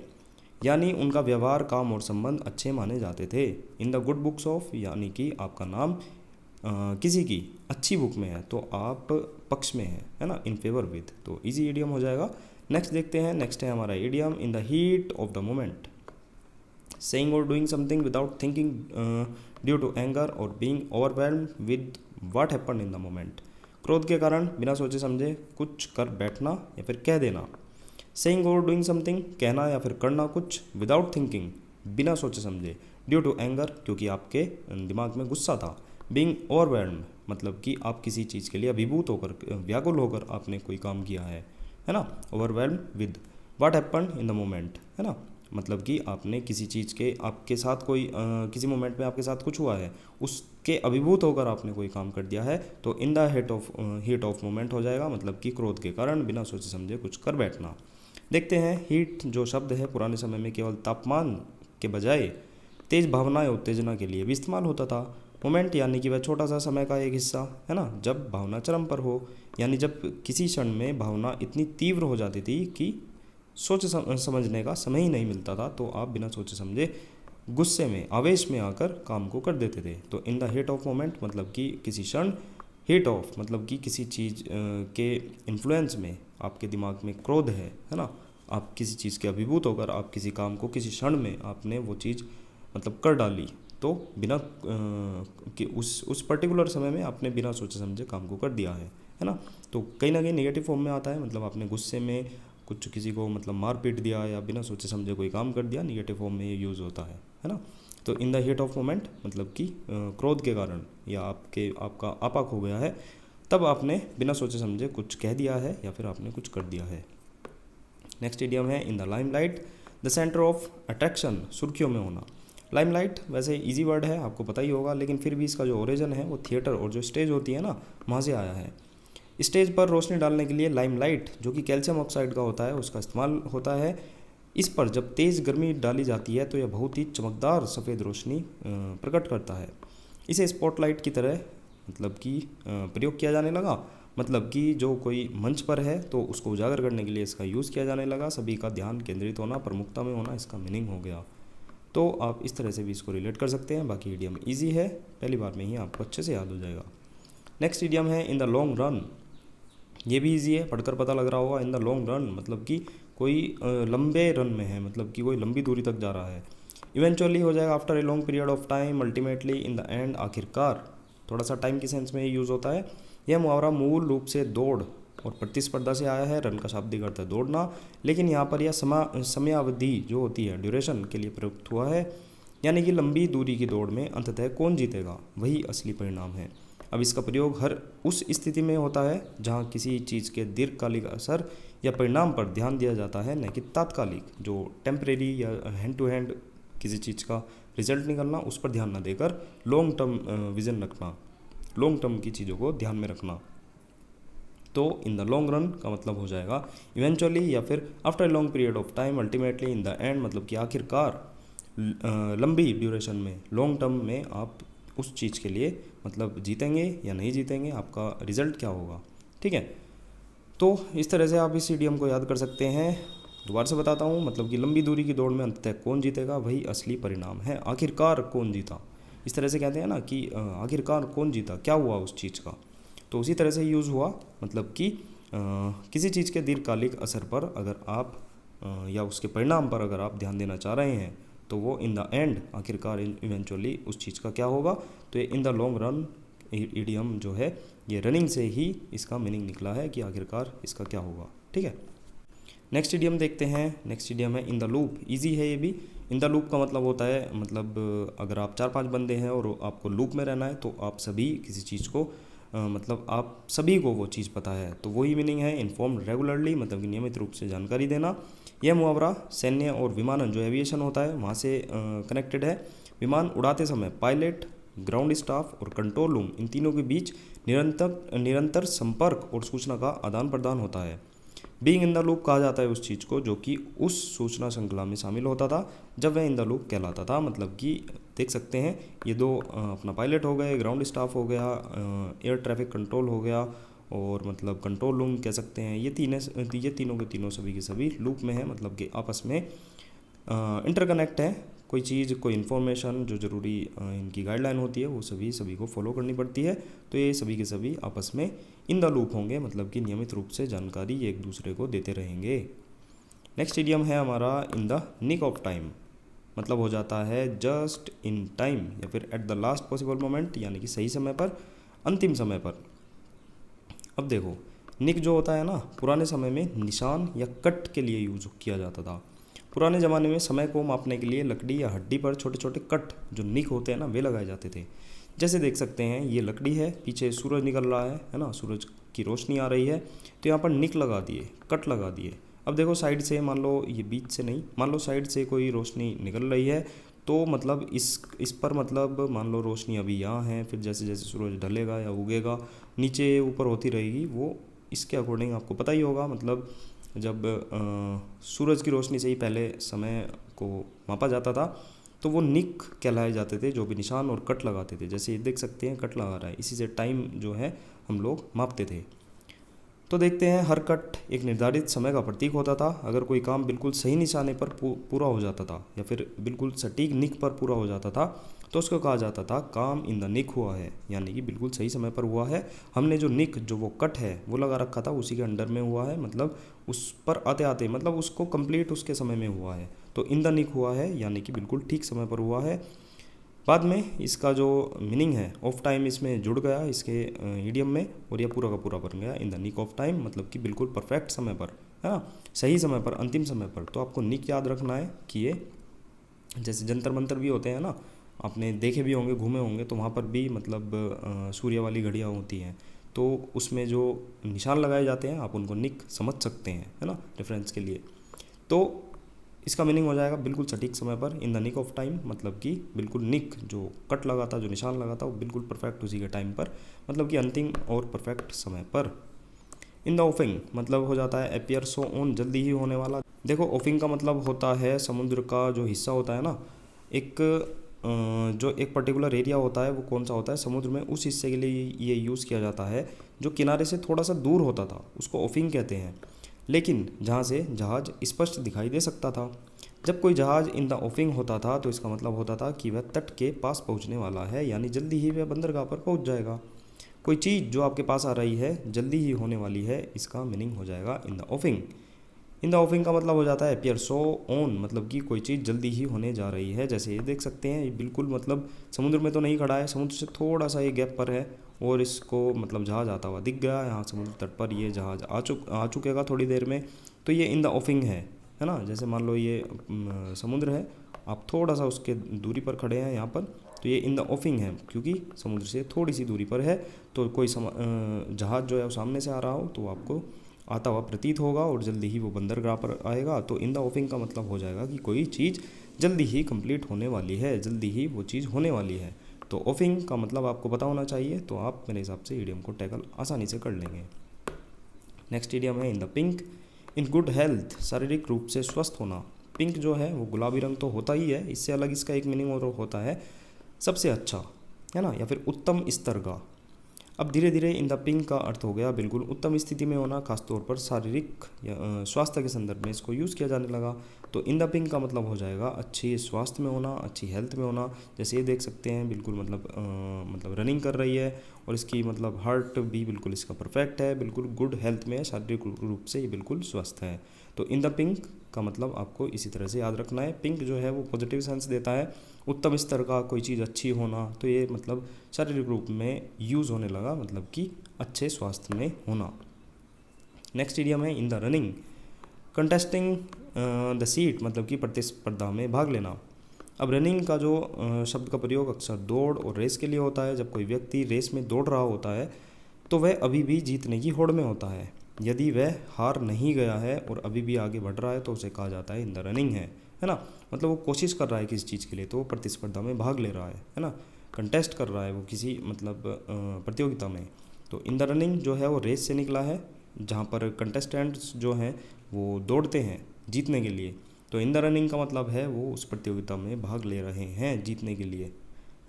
यानी उनका व्यवहार, काम और संबंध अच्छे माने जाते थे। In the good books of, यानी कि आपका नाम किसी की अच्छी बुक में है तो आप पक्ष में है ना, इन फेवर विद। तो इजी इडियम हो जाएगा। नेक्स्ट देखते हैं। नेक्स्ट है हमारा idiom in the heat of the moment, saying और doing something without thinking due to anger और being overwhelmed with what happened in the moment. क्रोध के कारण बिना सोचे समझे कुछ कर बैठना या फिर कह देना। सेइंग और डूइंग समथिंग, कहना या फिर करना कुछ, विदाउट थिंकिंग, बिना सोचे समझे, ड्यू टू एंगर, क्योंकि आपके दिमाग में गुस्सा था। बीइंग ओवरवेल्म्ड मतलब कि आप किसी चीज़ के लिए अभिभूत होकर, व्याकुल होकर आपने कोई काम किया है ना। Overwhelmed with what happened in the moment, है ना, मतलब कि आपने किसी चीज़ के, आपके साथ कोई किसी मोमेंट में आपके साथ कुछ हुआ है, उसके अभिभूत होकर आपने कोई काम कर दिया है, तो इन द हीट ऑफ मोमेंट हो जाएगा, मतलब कि क्रोध के कारण बिना सोचे समझे कुछ कर बैठना। देखते हैं। हीट जो शब्द है पुराने समय में केवल तापमान के बजाय तेज भावना या उत्तेजना के लिए भी इस्तेमाल होता था। मोमेंट यानी कि वह छोटा सा समय का एक हिस्सा, है ना, जब भावना चरम पर हो, यानी जब किसी क्षण में भावना इतनी तीव्र हो जाती थी कि सोच समझने का समय ही नहीं मिलता था, तो आप बिना सोचे समझे गुस्से में, आवेश में आकर काम को कर देते थे। तो इन द हीट ऑफ मोमेंट मतलब कि किसी क्षण, हीट ऑफ मतलब कि किसी चीज़ के इन्फ्लुएंस में आपके दिमाग में क्रोध है ना, आप किसी चीज़ के अभिभूत होकर आप किसी काम को किसी क्षण में आपने वो चीज़ मतलब कर डाली, तो बिना कि उस पर्टिकुलर समय में आपने बिना सोचे समझे काम को कर दिया है ना। तो कहीं ना कहीं नेगेटिव फॉर्म में आता है, मतलब आपने गुस्से में कुछ किसी को मतलब मार पीट दिया या बिना सोचे समझे कोई काम कर दिया, निगेटिव फॉर्म में ये यूज़ होता है ना। तो इन द हीट ऑफ मोमेंट मतलब कि क्रोध के कारण या आपका आपा खो गया है, तब आपने बिना सोचे समझे कुछ कह दिया है या फिर आपने कुछ कर दिया है। नेक्स्ट इडियम है in the limelight, the centre of attraction, सुर्खियों में होना। लाइमलाइट वैसे इजी वर्ड है, आपको पता ही होगा, लेकिन फिर भी इसका जो ओरिजिन है वो थिएटर और जो स्टेज होती है ना, वहाँ से आया है। स्टेज पर रोशनी डालने के लिए लाइमलाइट, जो कि कैल्शियम ऑक्साइड का होता है, उसका इस्तेमाल होता है। इस पर जब तेज़ गर्मी डाली जाती है तो यह बहुत ही चमकदार सफ़ेद रोशनी प्रकट करता है। इसे स्पॉटलाइट की तरह मतलब कि प्रयोग किया जाने लगा, मतलब कि जो कोई मंच पर है तो उसको उजागर करने के लिए इसका यूज़ किया जाने लगा। सभी का ध्यान केंद्रित होना, प्रमुखता में होना, इसका मीनिंग हो गया। तो आप इस तरह से भी इसको रिलेट कर सकते हैं। बाकी इडियम इजी है, पहली बार में ही आपको अच्छे से याद हो जाएगा। नेक्स्ट इडियम है इन द लॉन्ग रन, ये भी इजी है, पढ़कर पता लग रहा होगा। इन द लॉन्ग रन मतलब कि कोई लंबे रन में है, मतलब कि कोई लंबी दूरी तक जा रहा है। इवेंचुअली हो जाएगा after a long period of time, ultimately, in the end, आखिरकार। थोड़ा सा टाइम की सेंस में ही यूज़ होता है। यह मुहावरा मूल रूप से दौड़ और प्रतिस्पर्धा से आया है। रन का शाब्दिक अर्थ है दौड़ना, लेकिन यहाँ पर यह समयावधि जो होती है, ड्यूरेशन के लिए प्रयुक्त हुआ है, यानी कि लंबी दूरी की दौड़ में अंततः कौन जीतेगा वही असली परिणाम है। अब इसका प्रयोग हर उस स्थिति में होता है जहाँ किसी चीज़ के दीर्घकालिक असर या परिणाम पर ध्यान दिया जाता है, न कि तात्कालिक जो टेम्परेरी या हैंड टू हैंड किसी चीज़ का रिजल्ट निकलना, उस पर ध्यान ना देकर लॉन्ग टर्म विज़न रखना, लॉन्ग टर्म की चीज़ों को ध्यान में रखना। तो इन द लॉन्ग रन का मतलब हो जाएगा इवेंचुअली या फिर after a long period of time, ultimately, in the end, मतलब कि आखिरकार लंबी ड्यूरेशन में, लॉन्ग टर्म में आप उस चीज़ के लिए मतलब जीतेंगे या नहीं जीतेंगे, आपका रिजल्ट क्या होगा। ठीक है, तो इस तरह से आप इस इडियम को याद कर सकते हैं। दोबारा से बताता हूँ, मतलब कि लंबी दूरी की दौड़ में अंततः कौन जीतेगा वही असली परिणाम है। आखिरकार कौन जीता, इस तरह से कहते हैं ना कि आखिरकार कौन जीता, क्या हुआ उस चीज़ का। तो उसी तरह से यूज़ हुआ, मतलब कि किसी चीज़ के दीर्घकालिक असर पर अगर आप या उसके परिणाम पर अगर आप ध्यान देना चाह रहे हैं तो वो इन द एंड, आखिरकार इवेंचुअली उस चीज़ का क्या होगा। तो ये in the long run idiom जो है ये रनिंग से ही इसका मीनिंग निकला है कि आखिरकार इसका क्या होगा। ठीक है, नेक्स्ट इडियम देखते हैं। नेक्स्ट इडियम है इन द लूप। ईजी है ये भी। इन द लूप का मतलब होता है, मतलब अगर आप 4-5 बंदे हैं और आपको लूप में रहना है तो आप सभी किसी चीज़ को मतलब आप सभी को वो चीज़ पता है, तो वही मीनिंग है इन्फॉर्म रेगुलरली, मतलब कि नियमित रूप से जानकारी देना। यह मुहावरा सैन्य और विमानन जो एविएशन होता है वहाँ से कनेक्टेड है। विमान उड़ाते समय पायलट, ग्राउंड स्टाफ और कंट्रोल रूम, इन तीनों के बीच निरंतर संपर्क और सूचना का आदान प्रदान होता है। बीइंग इन द लूप कहा जाता है उस चीज़ को जो कि उस सूचना श्रृंखला में शामिल होता था जब वह इन द लूप कहलाता था। मतलब कि देख सकते हैं ये दो अपना पायलट हो गए, ग्राउंड स्टाफ हो गया, एयर ट्रैफिक कंट्रोल हो गया और मतलब कंट्रोल रूम कह सकते हैं, ये तीनों के तीनों सभी के सभी लूप में है, मतलब कि आपस में इंटरकनेक्ट है। कोई चीज़, कोई इन्फॉर्मेशन जो ज़रूरी इनकी गाइडलाइन होती है वो सभी को फॉलो करनी पड़ती है। तो ये सभी के सभी आपस में इन द लूप होंगे, मतलब कि नियमित रूप से जानकारी एक दूसरे को देते रहेंगे। नेक्स्ट इडियम है हमारा in the nick of time. मतलब हो जाता है जस्ट इन टाइम या फिर at the last possible moment, यानी कि सही समय पर, अंतिम समय पर। अब देखो, निक जो होता है ना, पुराने समय में निशान या कट के लिए यूज किया जाता था। पुराने ज़माने में समय को मापने के लिए लकड़ी या हड्डी पर छोटे छोटे कट जो निक होते हैं ना वे लगाए जाते थे। जैसे देख सकते हैं ये लकड़ी है, पीछे सूरज निकल रहा है ना, सूरज की रोशनी आ रही है, तो यहाँ पर निक लगा दिए, कट लगा दिए। अब देखो साइड से, मान लो ये बीच से नहीं, मान लो साइड से कोई रोशनी निकल रही है, तो मतलब इस पर मतलब मान लो रोशनी अभी यहाँ है, फिर जैसे जैसे सूरज ढलेगा या उगेगा नीचे ऊपर होती रहेगी, वो इसके अकॉर्डिंग आपको पता ही होगा। मतलब जब सूरज की रोशनी से ही पहले समय को मापा जाता था तो वो निक कहलाए जाते थे, जो भी निशान और कट लगाते थे। जैसे ये देख सकते हैं कट लगा रहा है, इसी से टाइम जो है हम लोग मापते थे। तो देखते हैं, हर कट एक निर्धारित समय का प्रतीक होता था। अगर कोई काम बिल्कुल सही निशाने पर पूरा हो जाता था या फिर बिल्कुल सटीक निक पर पूरा हो जाता था तो उसको कहा जाता था काम इन द निक हुआ है, यानी कि बिल्कुल सही समय पर हुआ है। हमने जो निक, जो वो कट है वो लगा रखा था, उसी के अंडर में हुआ है, मतलब उस पर आते आते मतलब उसको कंप्लीट उसके समय में हुआ है। तो इन द निक हुआ है यानी कि बिल्कुल ठीक समय पर हुआ है। बाद में इसका जो मीनिंग है ऑफ टाइम इसमें जुड़ गया इसके इडियम में, और यह पूरा का पूरा बन गया in the nick of time, मतलब कि बिल्कुल परफेक्ट समय पर, है ना, सही समय पर, अंतिम समय पर। तो आपको निक याद रखना है कि ये जैसे जंतर मंतर भी होते हैं ना, आपने देखे भी होंगे, घूमे होंगे, तो वहाँ पर भी मतलब सूर्य वाली घड़ियाँ होती हैं, तो उसमें जो निशान लगाए जाते हैं आप उनको निक समझ सकते हैं, है ना, रेफरेंस के लिए। तो इसका मीनिंग हो जाएगा बिल्कुल सटीक समय पर, in the nick of time, मतलब कि बिल्कुल निक, जो कट लगा था, जो निशान लगा था, वो बिल्कुल परफेक्ट उसी के टाइम पर, मतलब कि अंतिम और परफेक्ट समय पर। इन द ऑफिंग मतलब हो जाता है अपियर सो ऑन, जल्दी ही होने वाला। देखो ऑफिंग का मतलब होता है समुद्र का जो हिस्सा होता है ना, जो एक पर्टिकुलर एरिया होता है, वो कौन सा होता है समुद्र में, उस हिस्से के लिए ये यूज़ किया जाता है जो किनारे से थोड़ा सा दूर होता था, उसको ऑफिंग कहते हैं, लेकिन जहाँ से जहाज़ स्पष्ट दिखाई दे सकता था। जब कोई जहाज़ इन द ऑफिंग होता था तो इसका मतलब होता था कि वह तट के पास पहुँचने वाला है, यानी जल्दी ही वह बंदरगाह पर पहुँच जाएगा। कोई चीज़ जो आपके पास आ रही है, जल्दी ही होने वाली है, इसका मीनिंग हो जाएगा इन द ऑफिंग। इन द ऑफिंग का मतलब हो जाता है अपियर सो ऑन, मतलब कि कोई चीज़ जल्दी ही होने जा रही है। जैसे ये देख सकते हैं, ये बिल्कुल मतलब समुद्र में तो नहीं खड़ा है, समुद्र से थोड़ा सा ये गैप पर है, और इसको मतलब जहाज़ आता हुआ दिख गया यहाँ समुद्र तट पर, ये जहाज़ आ चुकेगा थोड़ी देर में, तो ये इन द ऑफिंग है ना। जैसे मान लो ये समुद्र है, आप थोड़ा सा उसके दूरी पर खड़े हैं यहाँ पर, तो ये इन द ऑफिंग है, क्योंकि समुद्र से थोड़ी सी दूरी पर है। तो कोई जहाज़ जो है वो सामने से आ रहा हो तो आपको आता हुआ प्रतीत होगा और जल्दी ही वो बंदरगाह पर आएगा। तो इन द ऑफिंग का मतलब हो जाएगा कि कोई चीज़ जल्दी ही कंप्लीट होने वाली है, जल्दी ही वो चीज़ होने वाली है। तो ऑफिंग का मतलब आपको पता होना चाहिए, तो आप मेरे हिसाब से इडियम को टैकल आसानी से कर लेंगे। नेक्स्ट इडियम है in the pink. In good health, शारीरिक रूप से स्वस्थ होना। पिंक जो है वो गुलाबी रंग तो होता ही है, इससे अलग इसका एक मीनिंग और होता है सबसे अच्छा, है ना, या फिर उत्तम स्तर का। अब धीरे धीरे इन द पिंक का अर्थ हो गया बिल्कुल उत्तम स्थिति में होना, खासतौर पर शारीरिक स्वास्थ्य के संदर्भ में इसको यूज़ किया जाने लगा। तो इन द पिंक का मतलब हो जाएगा अच्छी स्वास्थ्य में होना, अच्छी हेल्थ में होना। जैसे ये देख सकते हैं बिल्कुल मतलब रनिंग कर रही है और इसकी मतलब हार्ट भी बिल्कुल इसका परफेक्ट है, बिल्कुल गुड हेल्थ में है, शारीरिक रूप से ये बिल्कुल स्वस्थ है। तो इन द पिंक का मतलब आपको इसी तरह से याद रखना है। पिंक जो है वो पॉजिटिव सेंस देता है, उत्तम स्तर का कोई चीज़ अच्छी होना, तो ये मतलब शारीरिक रूप में यूज़ होने लगा, मतलब कि अच्छे स्वास्थ्य में होना। नेक्स्ट इडियम है in the running. Contesting the seat, मतलब कि प्रतिस्पर्धा में भाग लेना। अब रनिंग का जो शब्द का प्रयोग अक्सर दौड़ और रेस के लिए होता है। जब कोई व्यक्ति रेस में दौड़ रहा होता है तो वह अभी भी जीतने की होड़ में होता है। यदि वह हार नहीं गया है और अभी भी आगे बढ़ रहा है तो उसे कहा जाता है इन द रनिंग है ना। मतलब वो कोशिश कर रहा है किसी चीज़ के लिए, तो वो प्रतिस्पर्धा में भाग ले रहा है ना, कंटेस्ट कर रहा है वो किसी मतलब प्रतियोगिता में। तो इन द रनिंग जो है वो रेस से निकला है, जहाँ पर कंटेस्टेंट्स जो हैं वो दौड़ते हैं जीतने के लिए। तो इन द रनिंग का मतलब है वो उस प्रतियोगिता में भाग ले रहे हैं जीतने के लिए,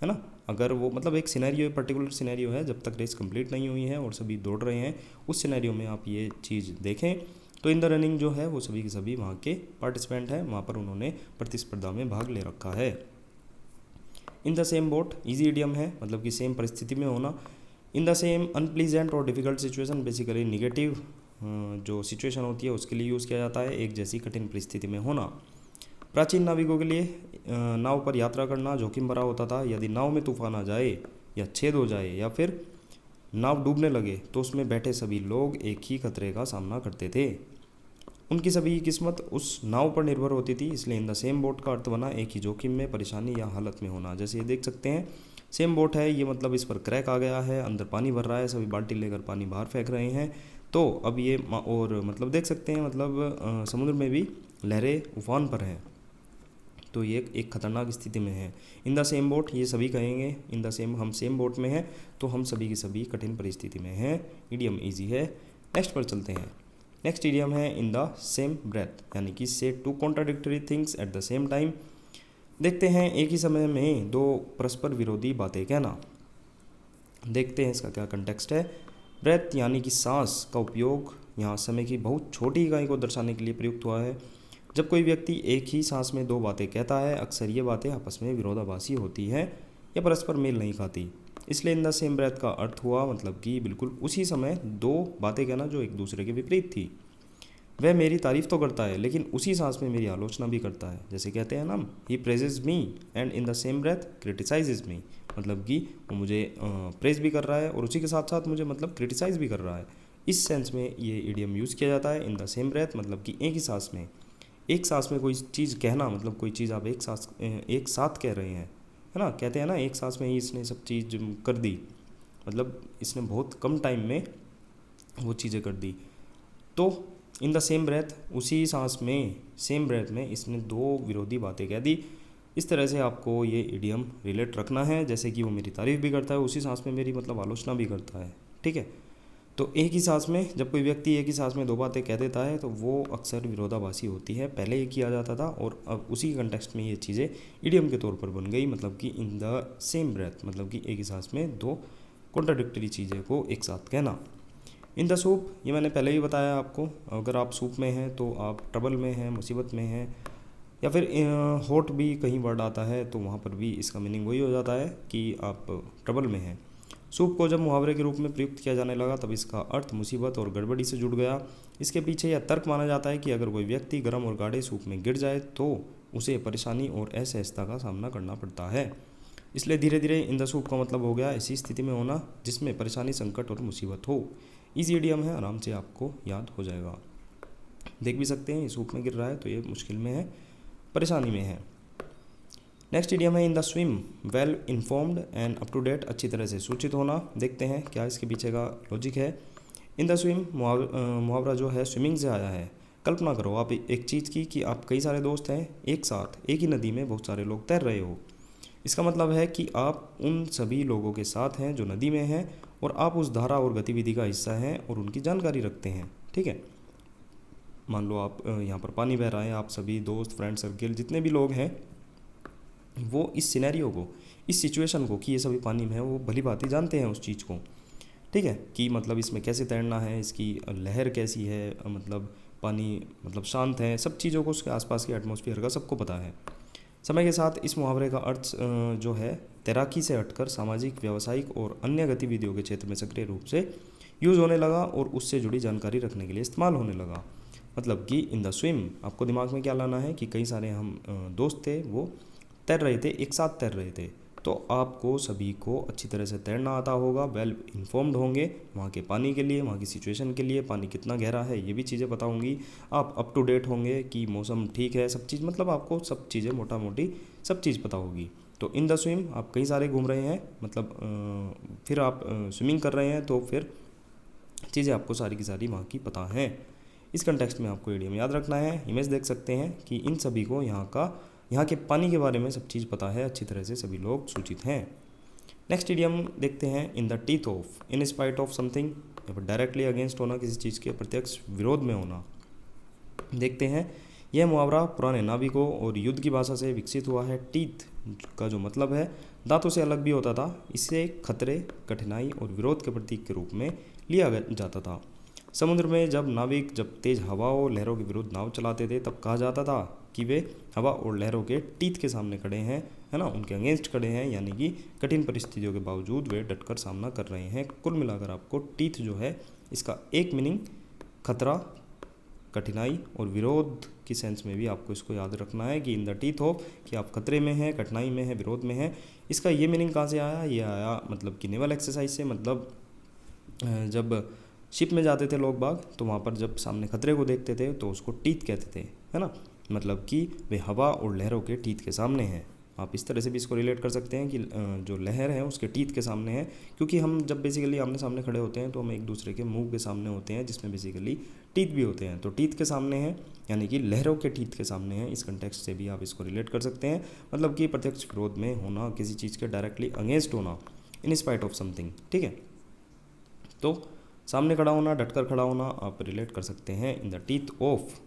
है ना। अगर वो मतलब एक सिनेरियो, पर्टिकुलर सिनेरियो है, जब तक रेस कंप्लीट नहीं हुई है और सभी दौड़ रहे हैं, उस सिनेरियो में आप ये चीज़ देखें तो इन द रनिंग जो है वो सभी के सभी वहाँ के पार्टिसिपेंट हैं, वहाँ पर उन्होंने प्रतिस्पर्धा में भाग ले रखा है। In the same boat, easy idiom है, मतलब कि सेम परिस्थिति में होना। इन द सेम अनप्लीजेंट और डिफ़िकल्ट सिचुएशन, बेसिकली निगेटिव जो सिचुएशन होती है उसके लिए यूज़ किया जाता है, एक जैसी कठिन परिस्थिति में होना। प्राचीन नाविकों के लिए नाव पर यात्रा करना जोखिम भरा होता था। यदि नाव में तूफान आ जाए या छेद हो जाए या फिर नाव डूबने लगे तो उसमें बैठे सभी लोग एक ही खतरे का सामना करते थे। उनकी सभी किस्मत उस नाव पर निर्भर होती थी। इसलिए इन द सेम बोट का अर्थ बना एक ही जोखिम में, परेशानी या हालत में होना। जैसे ये देख सकते हैं सेम बोट है, ये मतलब इस पर क्रैक आ गया है, अंदर पानी भर रहा है, सभी बाल्टी लेकर पानी बाहर फेंक रहे हैं। तो अब ये और मतलब देख सकते हैं मतलब समुद्र में भी लहरें उफान पर हैं, तो ये एक खतरनाक स्थिति में है। इन द सेम बोट, ये सभी कहेंगे इन द सेम, हम सेम बोट में हैं, तो हम सभी की सभी कठिन परिस्थिति में हैं। इडियम इजी है। नेक्स्ट पर चलते हैं। नेक्स्ट इडियम है इन द सेम ब्रेथ, यानी कि say two contradictory things at the same time. देखते हैं एक ही समय में दो परस्पर विरोधी बातें कहना। देखते हैं इसका क्या कंटेक्स्ट है। ब्रेथ यानी कि सांस का उपयोग यहाँ समय की बहुत छोटी इकाई को दर्शाने के लिए प्रयुक्त हुआ है। जब कोई व्यक्ति एक ही सांस में दो बातें कहता है, अक्सर ये बातें आपस में विरोधाभासी होती हैं या परस्पर मेल नहीं खाती। इसलिए इन द सेम ब्रेथ का अर्थ हुआ मतलब कि बिल्कुल उसी समय दो बातें कहना जो एक दूसरे के विपरीत थी। वह मेरी तारीफ़ तो करता है लेकिन उसी सांस में मेरी आलोचना भी करता है। जैसे कहते हैं ना, he praises me and in the same breath criticises me, मतलब कि वो मुझे प्रेज भी कर रहा है और उसी के साथ साथ मुझे मतलब क्रिटिसाइज भी कर रहा है। इस सेंस में ये इडियम यूज़ किया जाता है इन द सेम ब्रेथ, मतलब कि एक ही सांस में, एक सांस में कोई चीज़ कहना, मतलब कोई चीज़ आप एक साथ कह रहे हैं, है ना। कहते हैं ना एक सांस में ही इसने सब चीज़ कर दी, मतलब इसने बहुत कम टाइम में वो चीज़ें कर दी। तो इन द सेम ब्रेथ, उसी सांस में, सेम ब्रेथ में इसने दो विरोधी बातें कह दी। इस तरह से आपको ये इडियम रिलेट रखना है, जैसे कि वो मेरी तारीफ़ भी करता है, उसी सांस में मेरी मतलब आलोचना भी करता है, ठीक है। तो एक ही सांस में, जब कोई व्यक्ति एक ही सांस में दो बातें कह देता है तो वो अक्सर विरोधाभासी होती है। पहले ये किया जाता था और अब उसी कंटेक्स्ट में ये चीज़ें इडियम के तौर पर बन गई, मतलब कि इन द सेम ब्रेथ, मतलब कि एक ही सांस में दो कॉन्ट्राडिक्टरी चीज़ें को एक साथ कहना। इन द सूप, ये मैंने पहले ही बताया आपको, अगर आप सूप में हैं तो आप ट्रबल में हैं, मुसीबत में हैं, या फिर हॉट भी कहीं वर्ड आता है तो वहाँ पर भी इसका मीनिंग वही हो जाता है कि आप ट्रबल में हैं। सूप को जब मुहावरे के रूप में प्रयुक्त किया जाने लगा तब इसका अर्थ मुसीबत और गड़बड़ी से जुड़ गया। इसके पीछे यह तर्क माना जाता है कि अगर कोई व्यक्ति गर्म और गाढ़े सूप में गिर जाए तो उसे परेशानी और असहजता का सामना करना पड़ता है। इसलिए धीरे धीरे इन द सूप का मतलब हो गया ऐसी स्थिति में होना जिसमें परेशानी, संकट और मुसीबत हो। ईजी इडियम है, आराम से आपको याद हो जाएगा। देख भी सकते हैं ये सूप में गिर रहा है तो ये मुश्किल में है, परेशानी में है। नेक्स्ट इडियम है in the swim, well informed and up to date, अच्छी तरह से सूचित होना। देखते हैं क्या इसके पीछे का लॉजिक है। इन द स्विम मुहावरा जो है स्विमिंग से आया है। कल्पना करो आप एक चीज़ की कि आप कई सारे दोस्त हैं, एक साथ एक ही नदी में बहुत सारे लोग तैर रहे हो। इसका मतलब है कि आप उन सभी लोगों के साथ हैं जो नदी में हैं और आप उस धारा और गतिविधि का हिस्सा हैं और उनकी जानकारी रखते हैं। ठीक है, मान लो आप यहाँ पर पानी बह रहा है, आप सभी दोस्त, फ्रेंड सर्किल, जितने भी लोग हैं वो इस सिनेरियो को, इस सिचुएशन को कि ये सभी पानी में है, वो भली भांति जानते हैं उस चीज़ को। ठीक है, कि मतलब इसमें कैसे तैरना है, इसकी लहर कैसी है, मतलब पानी मतलब शांत है, सब चीज़ों को, उसके आसपास के एटमॉस्फेयर का सबको पता है। समय के साथ इस मुहावरे का अर्थ जो है तैराकी से हटकर सामाजिक, व्यावसायिक और अन्य गतिविधियों के क्षेत्र में सक्रिय रूप से यूज़ होने लगा और उससे जुड़ी जानकारी रखने के लिए इस्तेमाल होने लगा। मतलब कि इन द स्विम आपको दिमाग में क्या लाना है कि कई सारे हम दोस्त थे, वो तैर रहे थे, एक साथ तैर रहे थे, तो आपको सभी को अच्छी तरह से तैरना आता होगा, वेल इन्फॉर्म्ड होंगे वहाँ के पानी के लिए, वहाँ की सिचुएशन के लिए, पानी कितना गहरा है ये भी चीज़ें पता होंगी, आप अप टू डेट होंगे कि मौसम ठीक है, सब चीज़, मतलब आपको सब चीज़ें मोटा मोटी सब चीज़ पता होगी। तो इन द स्विम आप कई सारे घूम रहे हैं, मतलब फिर आप स्विमिंग कर रहे हैं, तो फिर चीज़ें आपको सारी की सारी वहाँ की पता हैं। इस कंटेक्स्ट में आपको इडियम याद रखना है। इमेज देख सकते हैं कि इन सभी को यहाँ के पानी के बारे में सब चीज़ पता है, अच्छी तरह से सभी लोग सूचित हैं। नेक्स्ट इडियम देखते हैं, in the teeth of, in spite of something, या फिर डायरेक्टली अगेंस्ट होना, किसी चीज़ के प्रत्यक्ष विरोध में होना। देखते हैं, यह मुहावरा पुराने नाविकों और युद्ध की भाषा से विकसित हुआ है। टीथ का जो मतलब है दांतों से अलग भी होता था, इसे खतरे, कठिनाई और विरोध के प्रतीक के रूप में लिया जाता था। समुद्र में जब नाविक तेज हवाओं, लहरों के विरुद्ध नाव चलाते थे, तब कहा जाता था कि वे हवा और लहरों के टीथ के सामने खड़े हैं, है ना, उनके अगेंस्ट खड़े हैं, यानी कि कठिन परिस्थितियों के बावजूद वे डटकर सामना कर रहे हैं। कुल मिलाकर आपको टीथ जो है इसका एक मीनिंग खतरा, कठिनाई और विरोध की सेंस में भी आपको इसको याद रखना है कि इन द टीथ ऑफ, कि आप खतरे में हैं, कठिनाई में हैं, विरोध में हैं। इसका ये मीनिंग कहाँ से आया? ये आया मतलब कि नेवल एक्सरसाइज से, मतलब जब शिप में जाते थे लोग बाग, तो वहाँ पर जब सामने खतरे को देखते थे तो उसको टीथ कहते थे, है ना, मतलब कि वे हवा और लहरों के टीथ के सामने हैं। आप इस तरह से भी इसको रिलेट कर सकते हैं कि जो लहर है उसके टीथ के सामने है, क्योंकि हम जब बेसिकली आमने सामने खड़े होते हैं तो हम एक दूसरे के मुंह के सामने होते हैं, जिसमें बेसिकली टीथ भी होते हैं, तो टीथ के सामने है, यानी कि लहरों के टीथ के सामने है। इस कंटेक्स्ट से भी आप इसको रिलेट कर सकते हैं, मतलब कि प्रत्यक्ष विरोध में होना, किसी चीज़ के डायरेक्टली अगेंस्ट होना, इन स्पाइट ऑफ समथिंग। ठीक है, तो सामने खड़ा होना, डटकर खड़ा होना आप रिलेट कर सकते हैं in the teeth of.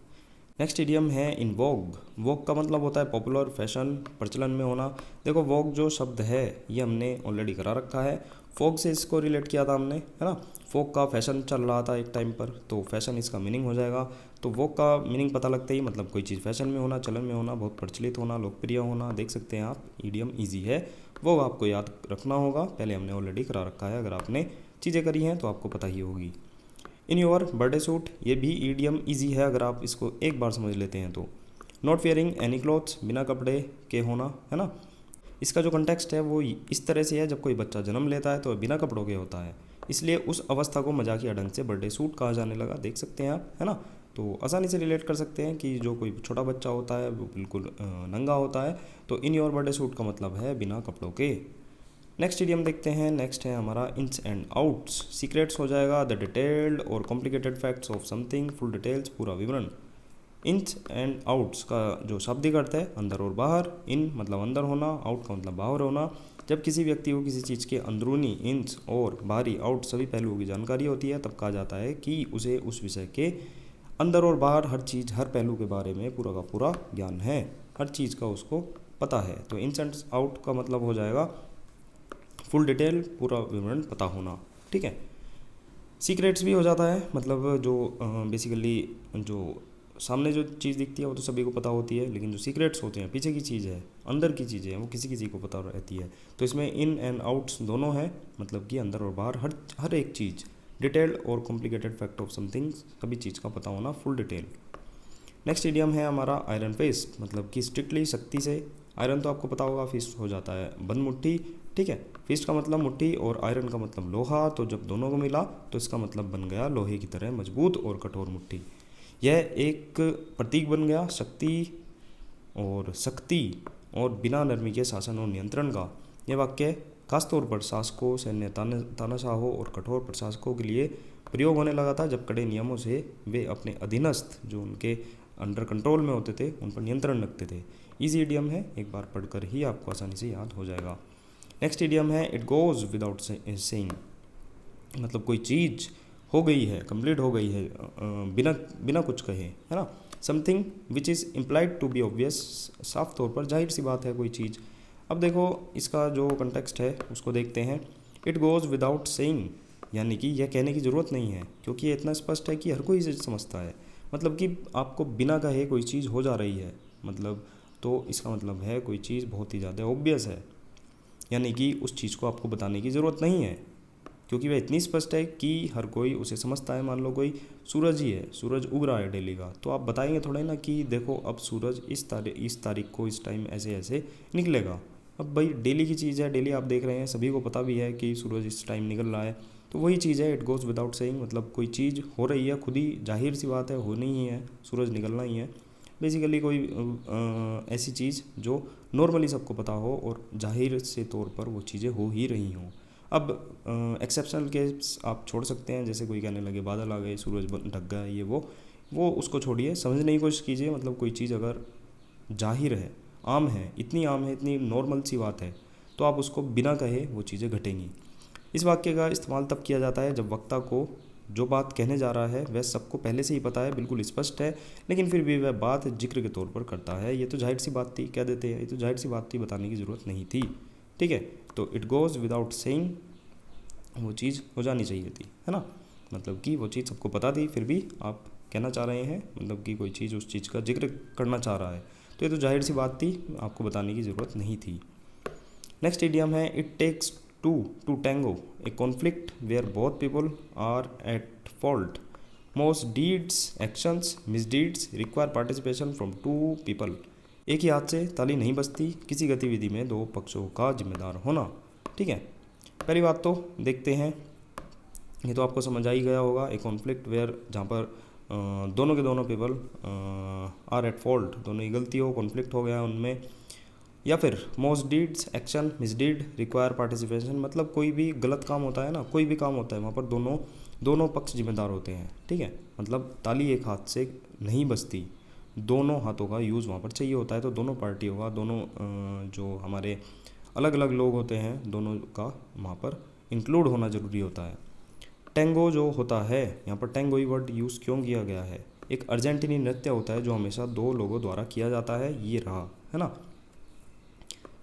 Next idiom है इन वोग। वोग का मतलब होता है पॉपुलर, फैशन, प्रचलन में होना। देखो वोग जो शब्द है ये हमने ऑलरेडी करा रखा है, फोग से इसको रिलेट किया था हमने, है ना। फोग का फैशन चल रहा था एक टाइम पर, तो फैशन इसका मीनिंग हो जाएगा। तो वोग का मीनिंग पता लगते ही मतलब कोई चीज़ फैशन में होना, चलन में होना, बहुत प्रचलित होना, लोकप्रिय होना। देख सकते हैं आप, इडियम ईजी है, वो आपको याद रखना होगा, पहले हमने ऑलरेडी करा रखा है, अगर आपने चीज़ें करी हैं तो आपको पता ही होगी। इन योर बर्थडे सूट, ये भी ईडियम ईजी है अगर आप इसको एक बार समझ लेते हैं तो। नॉट वेयरिंग एनी क्लॉथ्स, बिना कपड़े के होना, है ना। इसका जो कंटेक्स्ट है वो इस तरह से है, जब कोई बच्चा जन्म लेता है तो बिना कपड़ों के होता है, इसलिए उस अवस्था को मजाकिया ढंग से बर्थडे सूट कहा जाने लगा। देख सकते हैं आप, है ना। तो आसानी से रिलेट कर सकते हैं कि जो कोई छोटा बच्चा होता है वो बिल्कुल नंगा होता है, तो इन योर बर्थडे सूट का मतलब है बिना कपड़ों के। नेक्स्ट इडियम देखते हैं, नेक्स्ट है हमारा इंस एंड आउट्स। सीक्रेट्स हो जाएगा द डिटेल्ड और complicated facts of something, full details, पूरा विवरण। इंस एंड आउट्स का जो शाब्दिक अर्थ है अंदर और बाहर। इन मतलब अंदर होना, आउट का मतलब बाहर होना। जब किसी व्यक्ति को किसी चीज़ के अंदरूनी, इंस और बाहरी, आउट सभी पहलुओं की जानकारी होती है, तब कहा जाता है कि उसे उस विषय के अंदर और बाहर हर चीज़, हर पहलू के बारे में पूरा का पूरा ज्ञान है, हर चीज़ का उसको पता है। तो इंस एंड आउट का मतलब हो जाएगा फुल डिटेल, पूरा विवरण पता होना। ठीक है, सीक्रेट्स भी हो जाता है, मतलब जो बेसिकली जो सामने जो चीज़ दिखती है वो तो सभी को पता होती है, लेकिन जो सीक्रेट्स होते हैं, पीछे की चीज़ है, अंदर की चीज़ें हैं, वो किसी किसी को पता रहती है। तो इसमें इन एंड आउट्स दोनों हैं, मतलब कि अंदर और बाहर हर एक चीज़, डिटेल्ड और कॉम्प्लिकेटेड फैक्ट ऑफ समथिंग, सभी चीज़ का पता होना, फुल डिटेल। नेक्स्ट इडियम है हमारा आयरन फिस्ट, मतलब कि स्ट्रिक्टली, सख्ती से। आयरन तो आपको पता होगा, फिस्ट हो जाता है बंद मुट्ठी। ठीक है, फिस्ट का मतलब मुट्ठी और आयरन का मतलब लोहा, तो जब दोनों को मिला तो इसका मतलब बन गया लोहे की तरह मजबूत और कठोर मुट्ठी। यह एक प्रतीक बन गया शक्ति और सख्ती और बिना नरमी के शासन और नियंत्रण का। यह वाक्य खासतौर पर शासकों, सैन्य तानाशाहों और कठोर प्रशासकों के लिए प्रयोग होने लगा था जब कड़े नियमों से वे अपने अधीनस्थ जो उनके अंडर कंट्रोल में होते थे उन पर नियंत्रण रखते थे। ईजी इडियम है, एक बार पढ़कर ही आपको आसानी से याद हो जाएगा। नेक्स्ट इडियम है इट गोज़ विदाउट सेइंग, मतलब कोई चीज़ हो गई है, कंप्लीट हो गई है बिना बिना कुछ कहे, है ना। Something which is implied to be obvious, साफ तौर पर जाहिर सी बात है कोई चीज़। अब देखो इसका जो कंटेक्स्ट है उसको देखते हैं। इट गोज़ विदाउट सेइंग यानी कि यह कहने की ज़रूरत नहीं है क्योंकि ये इतना स्पष्ट है कि हर कोई इसे समझता है। मतलब कि आपको बिना कहे कोई चीज़ हो जा रही है, मतलब तो इसका मतलब है कोई चीज़ बहुत ही ज़्यादा ऑब्वियस है, यानी कि उस चीज़ को आपको बताने की ज़रूरत नहीं है क्योंकि वह इतनी स्पष्ट है कि हर कोई उसे समझता है। मान लो कोई सूरज ही है, सूरज उग रहा है डेली का, तो आप बताएंगे थोड़ा ना कि देखो अब सूरज इस तारीख को इस टाइम ऐसे ऐसे निकलेगा। अब भाई डेली की चीज़ है, डेली आप देख रहे हैं, सभी को पता भी है कि सूरज इस टाइम निकल रहा है, तो वही चीज़ है इट गोज़ विदाउट सेइंग, मतलब कोई चीज़ हो रही है, खुद ही जाहिर सी बात है होनी ही है, सूरज निकलना ही है। बेसिकली कोई ऐसी चीज़ जो नॉर्मली सबको पता हो और जाहिर से तौर पर वो चीज़ें हो ही रही हों। अब एक्सेप्शनल केस आप छोड़ सकते हैं, जैसे कोई कहने लगे बादल आ गए, सूरज ढक गया, ये वो उसको छोड़िए, समझने की कोशिश कीजिए। मतलब कोई चीज़ अगर जाहिर है, आम है, इतनी नॉर्मल सी बात है, तो आप उसको बिना कहे वो चीज़ें घटेंगी। इस वाक्य का इस्तेमाल तब किया जाता है जब वक्ता को जो बात कहने जा रहा है वह सबको पहले से ही पता है, बिल्कुल स्पष्ट है, लेकिन फिर भी वह बात जिक्र के तौर पर करता है। ये तो जाहिर सी बात थी, कह देते हैं ये तो जाहिर सी बात थी, बताने की ज़रूरत नहीं थी। ठीक है, तो इट गोज़ विदाउट सेइंग वो चीज़ हो जानी चाहिए थी, है ना। मतलब कि वो चीज़ सबको पता थी, फिर भी आप कहना चाह रहे हैं मतलब कि कोई चीज़ उस चीज़ का जिक्र करना चाह रहा है, तो ये तो जाहिर सी बात थी, आपको बताने की ज़रूरत नहीं थी। नेक्स्ट इडियम है it takes two to tango, a conflict where both people are at fault. Most deeds actions misdeeds require participation from two people. एक ही हाथ से ताली नहीं बजती, किसी गतिविधि में दो पक्षों का जिम्मेदार होना। ठीक है, पहली बात तो देखते हैं, ये तो आपको समझ आ ही गया होगा। एक कॉन्फ्लिक्ट वेयर जहाँ पर दोनों के दोनों पीपल आर एट फॉल्ट, दोनों की गलती हो, कॉन्फ्लिक्ट हो गया उनमें। या फिर most deeds action misdeed require participation, मतलब कोई भी गलत काम होता है ना, कोई भी काम होता है वहाँ पर दोनों पक्ष जिम्मेदार होते हैं। ठीक है, मतलब ताली एक हाथ से नहीं बजती, दोनों हाथों का यूज़ वहाँ पर चाहिए होता है, तो दोनों पार्टियों का, दोनों जो हमारे अलग अलग लोग होते हैं, दोनों का वहाँ पर इंक्लूड होना ज़रूरी होता है। टेंगो जो होता है, यहाँ पर टेंगो ही वर्ड यूज़ क्यों किया गया है, एक अर्जेंटीनी नृत्य होता है जो हमेशा दो लोगों द्वारा किया जाता है, ये रहा, है ना।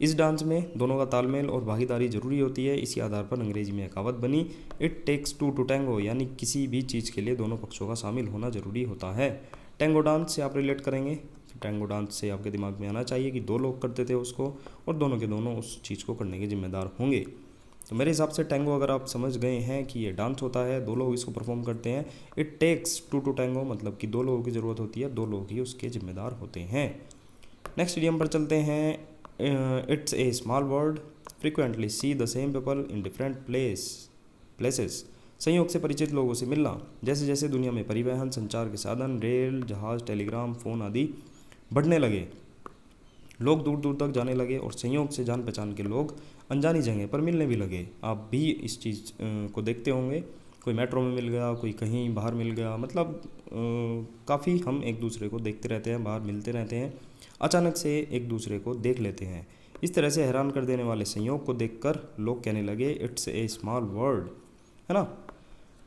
इस डांस में दोनों का तालमेल और भागीदारी जरूरी होती है। इसी आधार पर अंग्रेजी में कहावत बनी it takes two to tango, यानी किसी भी चीज़ के लिए दोनों पक्षों का शामिल होना जरूरी होता है। टैंगो डांस से आप रिलेट करेंगे, टैंगो डांस से आपके दिमाग में आना चाहिए कि दो लोग करते थे उसको और दोनों के दोनों उस चीज़ को करने के जिम्मेदार होंगे। तो मेरे हिसाब से टैंगो अगर आप समझ गए हैं कि ये डांस होता है, दो लोग इसको परफॉर्म करते हैं। It takes two to tango, मतलब कि दो लोगों की ज़रूरत होती है, दो लोग ही उसके जिम्मेदार होते हैं। नेक्स्ट इडियम पर चलते हैं। It's a small word frequently see the same people in different places. संयोग से परिचित लोगों से मिलना। जैसे जैसे दुनिया में परिवहन संचार के साधन, रेल, जहाज़, टेलीग्राम, फ़ोन आदि बढ़ने लगे, लोग दूर दूर तक जाने लगे और संयोग से जान पहचान के लोग अनजानी जगह पर मिलने भी लगे। आप भी इस चीज़ को देखते होंगे, कोई मेट्रो में मिल गया, कोई कहीं बाहर मिल गया, मतलब काफ़ी हम एक दूसरे को देखते रहते हैं, बाहर मिलते रहते हैं, अचानक से एक दूसरे को देख लेते हैं। इस तरह से हैरान कर देने वाले संयोग को देखकर लोग कहने लगे इट्स ए स्मॉल वर्ड, है ना।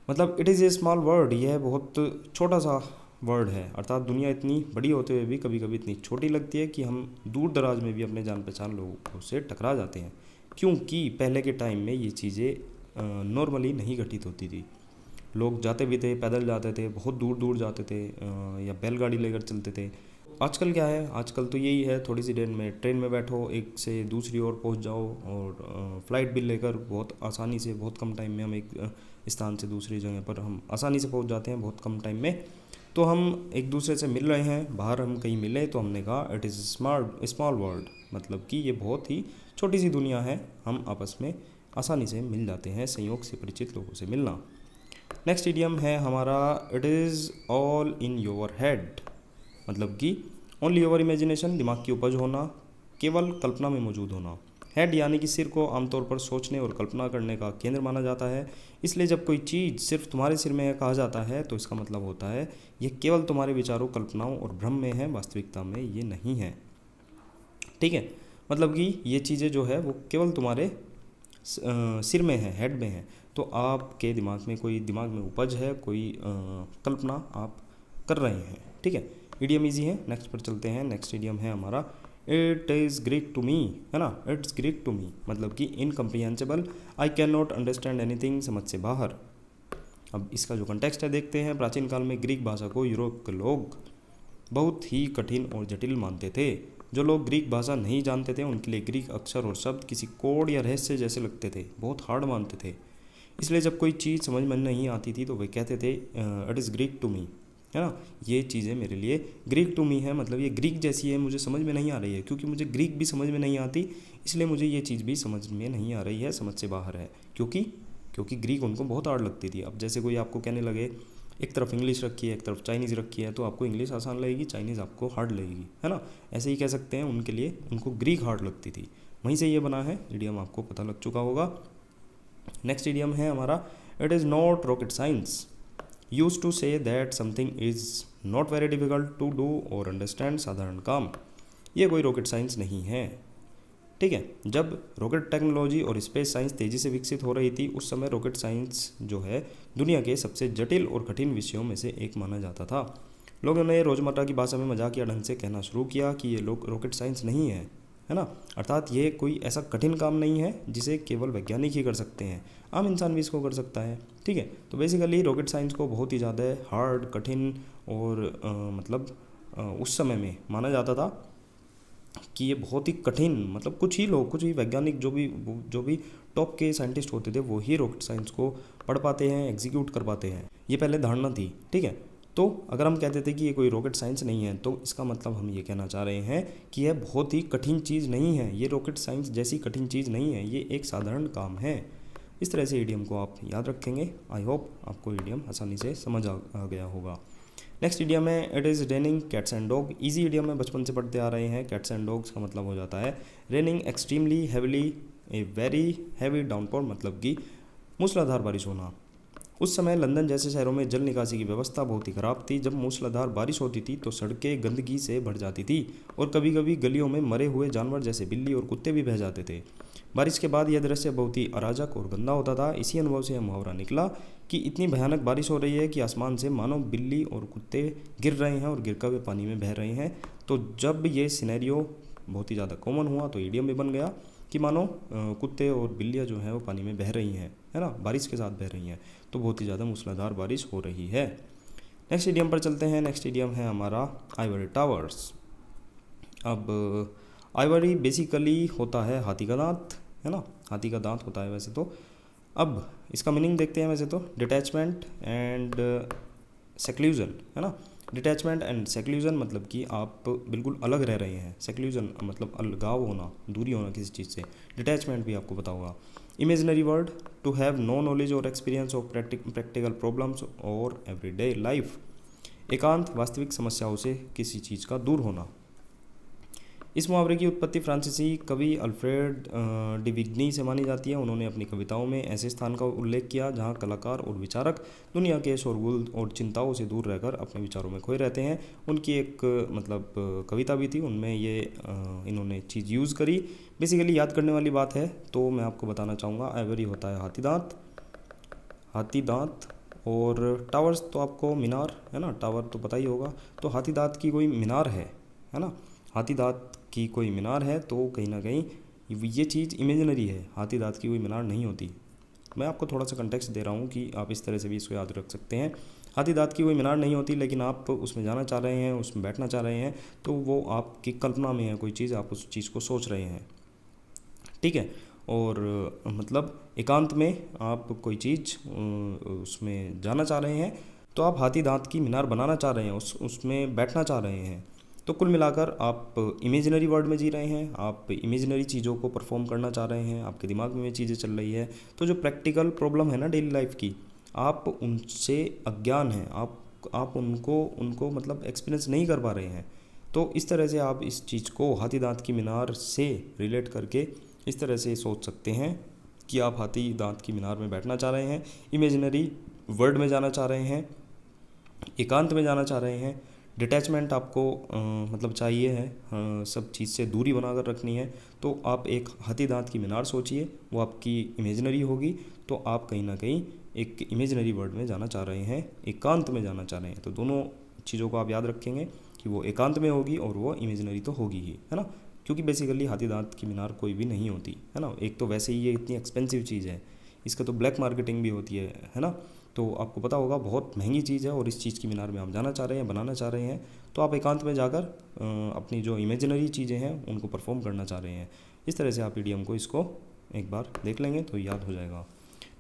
मतलब it is a small word, यह बहुत छोटा सा वर्ड है, अर्थात दुनिया इतनी बड़ी होते हुए भी कभी कभी इतनी छोटी लगती है कि हम दूर दराज में भी अपने जान पहचान लोगों से टकरा जाते हैं, क्योंकि पहले के टाइम में ये चीज़ें नॉर्मली नहीं घटित होती थी। लोग जाते भी थे, पैदल जाते थे, बहुत दूर दूर जाते थे, या बैलगाड़ी लेकर चलते थे। आजकल क्या है, आजकल तो यही है, थोड़ी सी देर में ट्रेन में बैठो, एक से दूसरी ओर पहुंच जाओ, और फ्लाइट भी लेकर बहुत आसानी से, बहुत कम टाइम में हम एक स्थान से दूसरी जगह पर हम आसानी से पहुंच जाते हैं, बहुत कम टाइम में। तो हम एक दूसरे से मिल रहे हैं, बाहर हम कहीं मिले तो हमने कहा इट इज़ स्मॉल वर्ल्ड, मतलब कि ये बहुत ही छोटी सी दुनिया है, हम आपस में आसानी से मिल जाते हैं, संयोग से परिचित लोगों से मिलना। नेक्स्ट इडियम है हमारा it is all in your head, मतलब कि ओनली योर इमेजिनेशन, दिमाग की उपज होना, केवल कल्पना में मौजूद होना। हेड यानी कि सिर को आमतौर पर सोचने और कल्पना करने का केंद्र माना जाता है। इसलिए जब कोई चीज़ सिर्फ तुम्हारे सिर में है कहा जाता है तो इसका मतलब होता है यह केवल तुम्हारे विचारों, कल्पनाओं और भ्रम में है, वास्तविकता में ये नहीं है। ठीक है, मतलब कि ये चीज़ें जो है वो केवल तुम्हारे सिर में है, हेड में है। तो आपके दिमाग में उपज है, कोई कल्पना आप कर रहे हैं। ठीक है, इडियम इजी है। नेक्स्ट पर चलते हैं। नेक्स्ट इडियम है हमारा it is great to me, है ना। इट्स ग्रेट टू मी मतलब कि incomprehensible, I can not understand anything, समझ से बाहर। अब इसका जो कंटेक्स्ट है देखते हैं। प्राचीन काल में ग्रीक भाषा को यूरोप के लोग बहुत ही कठिन और जटिल मानते थे। जो लोग ग्रीक भाषा नहीं जानते थे उनके लिए ग्रीक अक्षर और शब्द किसी कोड या रहस्य जैसे लगते थे, बहुत हार्ड मानते थे। इसलिए जब कोई चीज़ समझ में नहीं आती थी तो वे कहते थे it is Greek to me, है ना। ये चीज़ें मेरे लिए ग्रीक टू मी है, मतलब ये ग्रीक जैसी है, मुझे समझ में नहीं आ रही है। क्योंकि मुझे ग्रीक भी समझ में नहीं आती, इसलिए मुझे ये चीज़ भी समझ में नहीं आ रही है, समझ से बाहर है। क्योंकि ग्रीक उनको बहुत हार्ड लगती थी। अब जैसे कोई आपको कहने लगे एक तरफ इंग्लिश रखी है, एक तरफ चाइनीज़ रखी है, तो आपको इंग्लिश आसान लगेगी, चाइनीज़ आपको हार्ड लगेगी, है ना। ऐसे ही कह सकते हैं, उनके लिए उनको ग्रीक हार्ड लगती थी, वहीं से ये बना है। इडियम आपको पता लग चुका होगा। नेक्स्ट इडियम है हमारा it is not rocket science, use to say that something is not very difficult to do और अंडरस्टैंड, साधारण काम। ये कोई रॉकेट साइंस नहीं है। ठीक है, जब रॉकेट टेक्नोलॉजी और स्पेस साइंस तेज़ी से विकसित हो रही थी उस समय रॉकेट साइंस जो है दुनिया के सबसे जटिल और कठिन विषयों में से एक माना जाता था। लोगों ने रोज़मर्रा की भाषा में मजाकिया ढंग से कहना शुरू किया कि ये रॉकेट साइंस नहीं है ना। अर्थात ये कोई ऐसा कठिन काम नहीं है जिसे केवल वैज्ञानिक ही कर सकते हैं, आम इंसान भी इसको कर सकता है। ठीक है, तो बेसिकली रॉकेट साइंस को बहुत ही ज़्यादा हार्ड, कठिन और उस समय में माना जाता था कि ये बहुत ही कठिन, मतलब कुछ ही वैज्ञानिक जो भी टॉप के साइंटिस्ट होते थे वो ही रॉकेट साइंस को पढ़ पाते हैं, एग्जीक्यूट कर पाते हैं। ये पहले धारणा थी। ठीक है, तो अगर हम कहते थे कि ये कोई रॉकेट साइंस नहीं है तो इसका मतलब हम ये कहना चाह रहे हैं कि यह बहुत ही कठिन चीज़ नहीं है, ये रॉकेट साइंस जैसी कठिन चीज़ नहीं है, ये एक साधारण काम है। इस तरह से ईडियम को आप याद रखेंगे। आई होप आपको ईडियम आसानी से समझ आ गया होगा। नेक्स्ट ईडियम है it is raining cats and dog. Easy idiom में बचपन से पढ़ते आ रहे हैं। कैट्स एंड डॉग्स का मतलब हो जाता है raining extremely heavily, a very heavy downpour, मतलब कि मूसलाधार बारिश होना। उस समय लंदन जैसे शहरों में जल निकासी की व्यवस्था बहुत ही ख़राब थी। जब मूसलाधार बारिश होती थी तो सड़कें गंदगी से भर जाती थी और कभी कभी गलियों में मरे हुए जानवर जैसे बिल्ली और कुत्ते भी बह जाते थे। बारिश के बाद यह दृश्य बहुत ही अराजक और गंदा होता था। इसी अनुभव से यह मुहावरा निकला कि इतनी भयानक बारिश हो रही है कि आसमान से मानो बिल्ली और कुत्ते गिर रहे हैं और गिरकर वे पानी में बह रहे हैं। तो जब ये सिनेरियो बहुत ही ज़्यादा कॉमन हुआ तो ईडियम भी बन गया कि मानो कुत्ते और बिल्लियाँ जो हैं वो पानी में बह रही हैं, है ना, बारिश के साथ बह रही हैं। तो बहुत ही ज़्यादा मूसलाधार बारिश हो रही है। नेक्स्ट इडियम पर चलते हैं। नेक्स्ट इडियम है हमारा आइवरी टावर्स। अब आइवरी बेसिकली होता है हाथी का दांत, है ना, हाथी का दांत होता है वैसे तो। अब इसका मीनिंग देखते हैं। वैसे तो डिटैचमेंट एंड सेक्लूजन, है ना। डिटैचमेंट एंड सेक्लूजन मतलब कि आप बिल्कुल अलग रह रहे हैं। सेक्लूजन मतलब अलगाव होना, दूरी होना किसी चीज़ से। डिटैचमेंट भी आपको पता होगा। Imaginary word to have no knowledge और एक्सपीरियंस ऑफ प्रैक्टिकल प्रॉब्लम्स और एवरीडे लाइफ। एकांत, वास्तविक समस्याओं से किसी चीज़ का दूर होना। इस मुहावरे की उत्पत्ति फ्रांसीसी कवि अल्फ्रेड डिविग्नी से मानी जाती है। उन्होंने अपनी कविताओं में ऐसे स्थान का उल्लेख किया जहां कलाकार और विचारक दुनिया के शोरगुल और चिंताओं से दूर रहकर अपने विचारों में खोए रहते हैं। उनकी एक कविता भी थी, उनमें ये इन्होंने चीज़ यूज़ करी। बेसिकली याद करने वाली बात है तो मैं आपको बताना चाहूँगा। आइवरी होता है हाथी दांत और टावर्स तो आपको मीनार, है ना, टावर तो पता ही होगा। तो हाथी दांत की कोई मीनार है ना, हाथी दांत की कोई मीनार है तो कहीं ना कहीं ये चीज़ इमेजिनरी है। हाथी दांत की कोई मीनार नहीं होती। मैं आपको थोड़ा सा कंटेक्स्ट दे रहा हूँ कि आप इस तरह से भी इसको याद रख सकते हैं। हाथी दांत की कोई मीनार नहीं होती, लेकिन आप उसमें जाना चाह रहे हैं, उसमें बैठना चाह रहे हैं, तो वो आपकी कल्पना में है कोई चीज़, आप उस चीज़ को सोच रहे हैं। ठीक है, और मतलब एकांत में आप कोई चीज़ उसमें जाना चाह रहे हैं तो आप हाथी दांत की मीनार बनाना चाह रहे हैं, उसमें बैठना चाह रहे हैं। तो कुल मिलाकर आप इमेजिनरी वर्ल्ड में जी रहे हैं, आप इमेजिनरी चीज़ों को परफॉर्म करना चाह रहे हैं, आपके दिमाग में चीज़ें चल रही है। तो जो प्रैक्टिकल प्रॉब्लम है ना डेली लाइफ की, आप उनसे अज्ञान हैं, आप उनको मतलब एक्सपीरियंस नहीं कर पा रहे हैं। तो इस तरह से आप इस चीज़ को हाथी दांत की मीनार से रिलेट करके इस तरह से सोच सकते हैं कि आप हाथी दांत की मीनार में बैठना चाह रहे हैं, इमेजिनरी वर्ल्ड में जाना चाह रहे हैं, एकांत में जाना चाह रहे हैं, डिटैचमेंट आपको मतलब चाहिए है, सब चीज़ से दूरी बनाकर रखनी है, तो आप एक हाथी दांत की मीनार सोचिए, वो आपकी इमेजिनरी होगी, तो आप कहीं ना कहीं एक इमेजिनरी वर्ल्ड में जाना चाह रहे हैं, एकांत में जाना चाह रहे हैं। तो दोनों चीज़ों को आप याद रखेंगे कि वो एकांत में होगी और वो इमेजिनरी तो होगी ही, है ना, क्योंकि बेसिकली हाथी दांत की मीनार कोई भी नहीं होती, है ना। एक तो वैसे ही ये इतनी एक्सपेंसिव चीज़ है, इसका तो ब्लैक मार्केटिंग भी होती है ना। तो आपको पता होगा बहुत महंगी चीज़ है और इस चीज़ की मीनार में आप जाना चाह रहे हैं, बनाना चाह रहे हैं, तो आप एकांत में जाकर अपनी जो इमेजिनरी चीज़ें हैं उनको परफॉर्म करना चाह रहे हैं। इस तरह से आप ईडियम को इसको एक बार देख लेंगे तो याद हो जाएगा।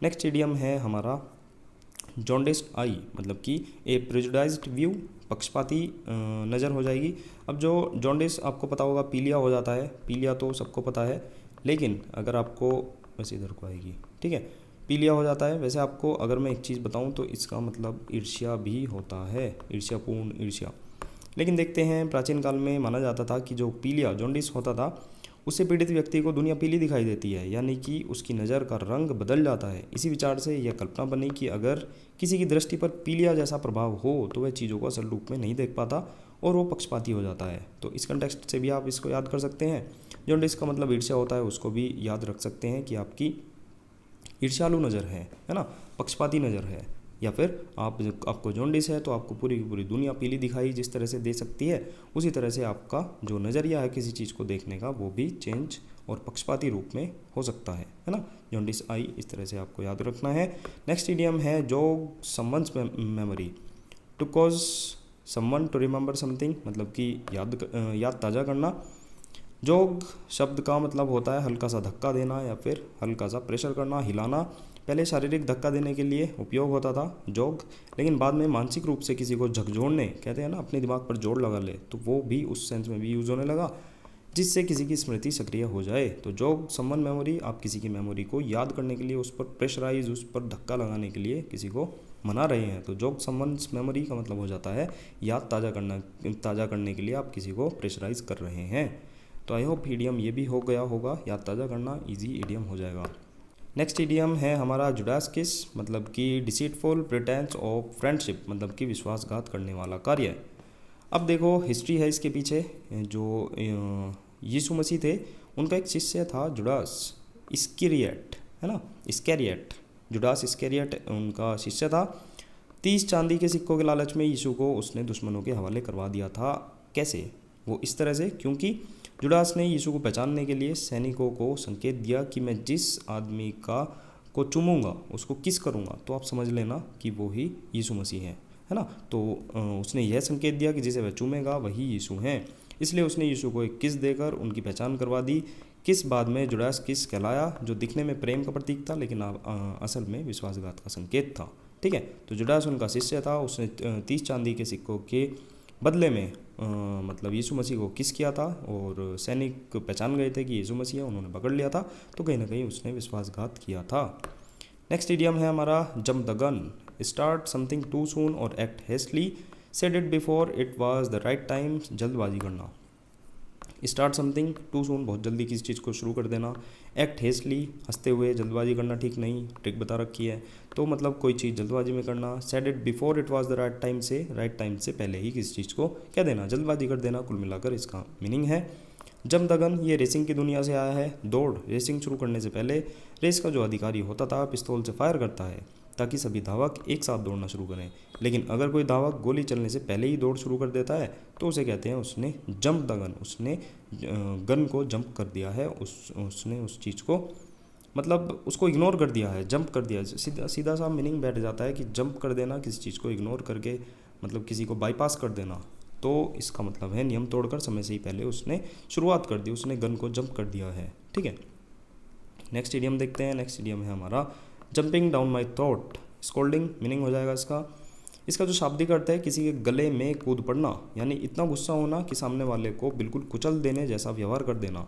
नेक्स्ट ईडियम है हमारा जॉन्डिस्ड आई, मतलब कि ए प्रेजुडाइज्ड व्यू, पक्षपाती नज़र हो जाएगी। अब जो जॉन्डिस आपको पता होगा पीलिया हो जाता है, पीलिया तो सबको पता है, लेकिन अगर आपको वैसे इधर को आएगी, ठीक है, पीलिया हो जाता है। वैसे आपको अगर मैं एक चीज़ बताऊं तो इसका मतलब ईर्ष्या भी होता है, ईर्ष्यापूर्ण ईर्ष्या। लेकिन देखते हैं प्राचीन काल में माना जाता था कि जो पीलिया जॉन्डिस होता था उससे पीड़ित व्यक्ति को दुनिया पीली दिखाई देती है, यानी कि उसकी नज़र का रंग बदल जाता है। इसी विचार से यह कल्पना बनी कि अगर किसी की दृष्टि पर पीलिया जैसा प्रभाव हो तो वह चीज़ों को असल रूप में नहीं देख पाता और वो पक्षपाती हो जाता है। तो इस कंटेक्स्ट से भी आप इसको याद कर सकते हैं। जॉन्डिस का मतलब ईर्ष्या होता है, उसको भी याद रख सकते हैं कि आपकी ईर्ष्यालु नज़र है ना, पक्षपाती नज़र है, या फिर आपको जॉन्डिस है तो आपको पूरी की पूरी दुनिया पीली दिखाई जिस तरह से दे सकती है, उसी तरह से आपका जो नज़रिया है किसी चीज़ को देखने का वो भी चेंज और पक्षपाती रूप में हो सकता है ना। जॉन्डिस आई, इस तरह से आपको याद रखना है। नेक्स्ट इडियम है jog someone's memory, to cause someone to remember something, मतलब कि याद ताज़ा करना। जोग शब्द का मतलब होता है हल्का सा धक्का देना या फिर हल्का सा प्रेशर करना, हिलाना। पहले शारीरिक धक्का देने के लिए उपयोग होता था जोग, लेकिन बाद में मानसिक रूप से किसी को झकझोरने, कहते हैं ना अपने दिमाग पर जोर लगा ले, तो वो भी उस सेंस में भी यूज़ होने लगा जिससे किसी की स्मृति सक्रिय हो जाए। तो जोग समवन मेमोरी, आप किसी की मेमोरी को याद करने के लिए, उस पर प्रेशराइज, उस पर धक्का लगाने के लिए किसी को मना रहे हैं। तो जोग समवन मेमोरी का मतलब हो जाता है याद ताज़ा करने के लिए आप किसी को प्रेशराइज कर रहे हैं। तो आई होप ईडियम ये भी हो गया होगा, याद ताज़ा करना इजी ईडियम हो जाएगा। नेक्स्ट ईडियम है हमारा जुडास किस, मतलब कि डिसीटफुल प्रिटेंस ऑफ फ्रेंडशिप, मतलब कि विश्वासघात करने वाला कार्य। अब देखो हिस्ट्री है इसके पीछे। जो यीशु मसीह थे उनका एक शिष्य था जुडास इस्करियोट, है ना, इस्करियोट, जुडास इस्करियोट उनका शिष्य था। 30 चांदी के सिक्कों के लालच में यीशु को उसने दुश्मनों के हवाले करवा दिया था। कैसे? वो इस तरह से, क्योंकि जुडास ने यीशु को पहचानने के लिए सैनिकों को संकेत दिया कि मैं जिस आदमी को चूमूंगा, उसको किस करूंगा, तो आप समझ लेना कि वो ही यीशु मसीह है ना। तो उसने यह संकेत दिया कि जिसे वह चूमेगा वही यीशु हैं। इसलिए उसने यीशु को एक किस देकर उनकी पहचान करवा दी। किस बाद में जुडास किस कहलाया, जो दिखने में प्रेम का प्रतीक था लेकिन असल में विश्वासघात का संकेत था। ठीक है, तो जुडास उनका शिष्य था, उसने 30 चांदी के सिक्कों के बदले में मतलब यीशु मसीह को किस किया था और सैनिक पहचान गए थे कि यीशु मसीह है, उन्होंने पकड़ लिया था, तो कहीं ना कहीं उसने विश्वासघात किया था। नेक्स्ट इडियम है हमारा jump the gun, start something too soon और act hastily, said it before it was the right time, जल्दबाजी करना। स्टार्ट समथिंग टू सून, बहुत जल्दी किसी चीज़ को शुरू कर देना। एक्ट हेस्टली, हंसते हुए, जल्दबाजी करना ठीक नहीं, ट्रिक बता रखी है, तो मतलब कोई चीज़ जल्दबाजी में करना। Said it before it was the right time, से राइट टाइम से पहले ही किसी चीज़ को कह देना, जल्दबाजी कर देना, कुल मिलाकर इसका मीनिंग है। जंप द गन, ये रेसिंग की दुनिया से आया है। दौड़, रेसिंग शुरू करने से पहले रेस का जो अधिकारी होता था पिस्तौल से फायर करता है ताकि सभी धावक एक साथ दौड़ना शुरू करें। लेकिन अगर कोई धावक गोली चलने से पहले ही दौड़ शुरू कर देता है तो उसे कहते हैं उसने जंप द गन, उसने गन को जंप कर दिया है, उसने उस चीज़ को मतलब उसको इग्नोर कर दिया है, जंप कर दिया। सीधा सा मीनिंग बैठ जाता है कि जंप कर देना, किसी चीज़ को इग्नोर करके, मतलब किसी को बाईपास कर देना। तो इसका मतलब है नियम तोड़कर समय से ही पहले उसने शुरुआत कर दी, उसने गन को जंप कर दिया है। ठीक है, नेक्स्ट इडियम देखते हैं। नेक्स्ट इडियम है हमारा jumping down my thought, scolding meaning हो जाएगा इसका जो शाब्दिक अर्थ है किसी के गले में कूद पड़ना, यानी इतना गुस्सा होना कि सामने वाले को बिल्कुल कुचल देने जैसा व्यवहार कर देना।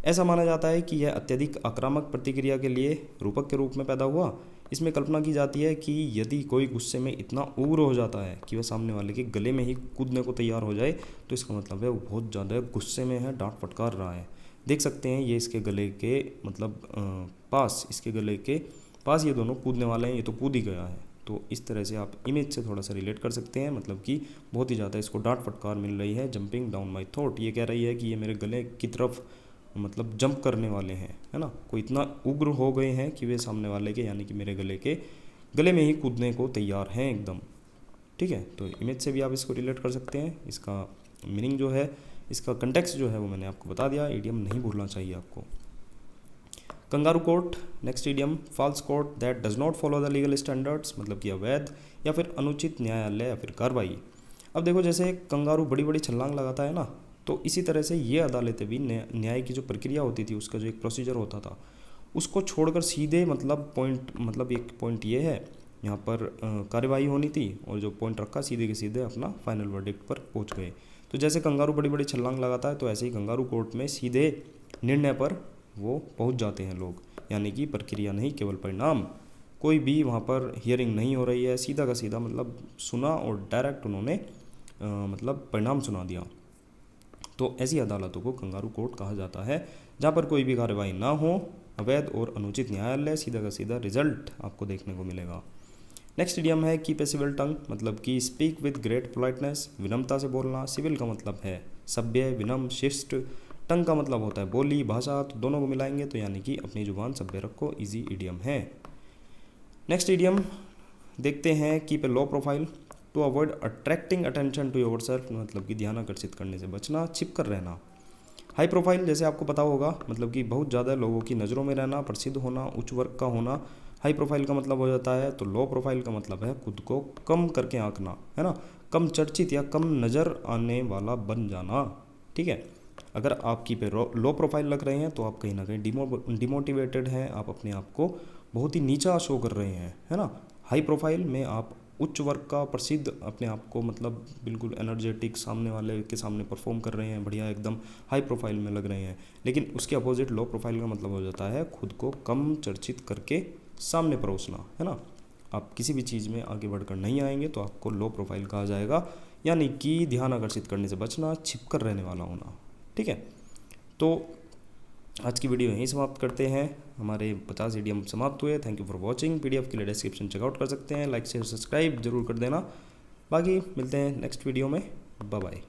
ऐसा माना जाता है कि यह अत्यधिक आक्रामक प्रतिक्रिया के लिए रूपक के रूप में पैदा हुआ। इसमें कल्पना की जाती है कि यदि कोई गुस्से में इतना उग्र हो जाता है कि वह सामने वाले के गले में ही कूदने को तैयार हो जाए तो इसका मतलब है वो बहुत ज़्यादा गुस्से में है, डांट फटकार रहा है। देख सकते हैं ये इसके गले के मतलब पास, इसके गले के पास ये दोनों कूदने वाले हैं, ये तो कूद ही गया है। तो इस तरह से आप इमेज से थोड़ा सा रिलेट कर सकते हैं, मतलब कि बहुत ही ज़्यादा इसको डांट फटकार मिल रही है, जंपिंग डाउन माई थॉट। ये कह रही है कि ये मेरे गले की तरफ मतलब जंप करने वाले हैं, है ना, कोई इतना उग्र हो गए हैं कि वे सामने वाले के यानी कि मेरे गले में ही कूदने को तैयार हैं एकदम। ठीक है, तो इमेज से भी आप इसको रिलेट कर सकते हैं। इसका मीनिंग जो है, इसका कंटेक्स्ट जो है वो मैंने आपको बता दिया, इडियम नहीं भूलना चाहिए आपको। Kangaroo court, next idiom, false court that does not follow the legal standards, मतलब कि अवैध या फिर अनुचित न्यायालय या फिर कार्रवाई। अब देखो जैसे कंगारू बड़ी बड़ी छलांग लगाता है ना, तो इसी तरह से ये अदालतें भी न्याय की जो प्रक्रिया होती थी, उसका जो एक प्रोसीजर होता था, उसको छोड़कर सीधे मतलब एक पॉइंट ये है, यहाँ पर कार्रवाई होनी थी और जो पॉइंट रखा सीधे के सीधे अपना फाइनल वर्डिक्ट पर पहुँच गए। तो जैसे कंगारू बड़ी बड़ी छलांग लगाता है, तो ऐसे ही कंगारू कोर्ट में सीधे निर्णय पर वो पहुंच जाते हैं लोग, यानी कि प्रक्रिया नहीं केवल परिणाम। कोई भी वहाँ पर हियरिंग नहीं हो रही है, सीधा का सीधा मतलब सुना और डायरेक्ट उन्होंने मतलब परिणाम सुना दिया। तो ऐसी अदालतों को कंगारू कोर्ट कहा जाता है, जहाँ पर कोई भी कार्रवाई ना हो, अवैध और अनुचित न्यायालय, सीधा का सीधा रिजल्ट आपको देखने को मिलेगा। नेक्स्ट इडियम है कीप ए सिविल टंग, मतलब कि स्पीक विद ग्रेट पोलाइटनेस, विनम्रता से बोलना। सिविल का मतलब है सभ्य, विनम्र, शिष्ट। टंग का मतलब होता है बोली, भाषा, तो दोनों को मिलाएंगे तो यानी कि अपनी जुबान सभ्य रखो, इजी इडियम है। नेक्स्ट इडियम देखते हैं, keep a low profile to avoid attracting attention to yourself, मतलब कि ध्यान आकर्षित करने से बचना, छिप कर रहना। हाई प्रोफाइल जैसे आपको पता होगा, मतलब कि बहुत ज़्यादा लोगों की नज़रों में रहना, प्रसिद्ध होना, उच्च वर्ग का होना, हाई प्रोफाइल का मतलब हो जाता है। तो लो प्रोफाइल का मतलब है खुद को कम करके आंकना, है ना, कम चर्चित या कम नज़र आने वाला बन जाना। ठीक है, अगर आप की पे लो प्रोफाइल लग रहे हैं तो आप कहीं ना कहीं डिमोटिवेटेड हैं, आप अपने आप को बहुत ही नीचा शो कर रहे हैं, है ना। हाई प्रोफाइल में आप उच्च वर्ग का, प्रसिद्ध, अपने आप को मतलब बिल्कुल एनर्जेटिक, सामने वाले के सामने परफॉर्म कर रहे हैं, बढ़िया एकदम हाई प्रोफाइल में लग रहे हैं। लेकिन उसके अपोजिट लो प्रोफाइल का मतलब हो जाता है खुद को कम चर्चित करके सामने परोसना, है ना। आप किसी भी चीज़ में आगे बढ़कर नहीं आएंगे तो आपको लो प्रोफाइल कहा जाएगा, यानी कि ध्यान आकर्षित करने से बचना, छिपकर रहने वाला होना। ठीक है, तो आज की वीडियो यहीं समाप्त करते हैं। हमारे 50 इडियम समाप्त हुए। Thank you for watching. PDF के लिए डिस्क्रिप्शन चेकआउट कर सकते हैं। लाइक शेयर सब्सक्राइब जरूर कर देना। बाकी मिलते हैं नेक्स्ट वीडियो में। Bye bye.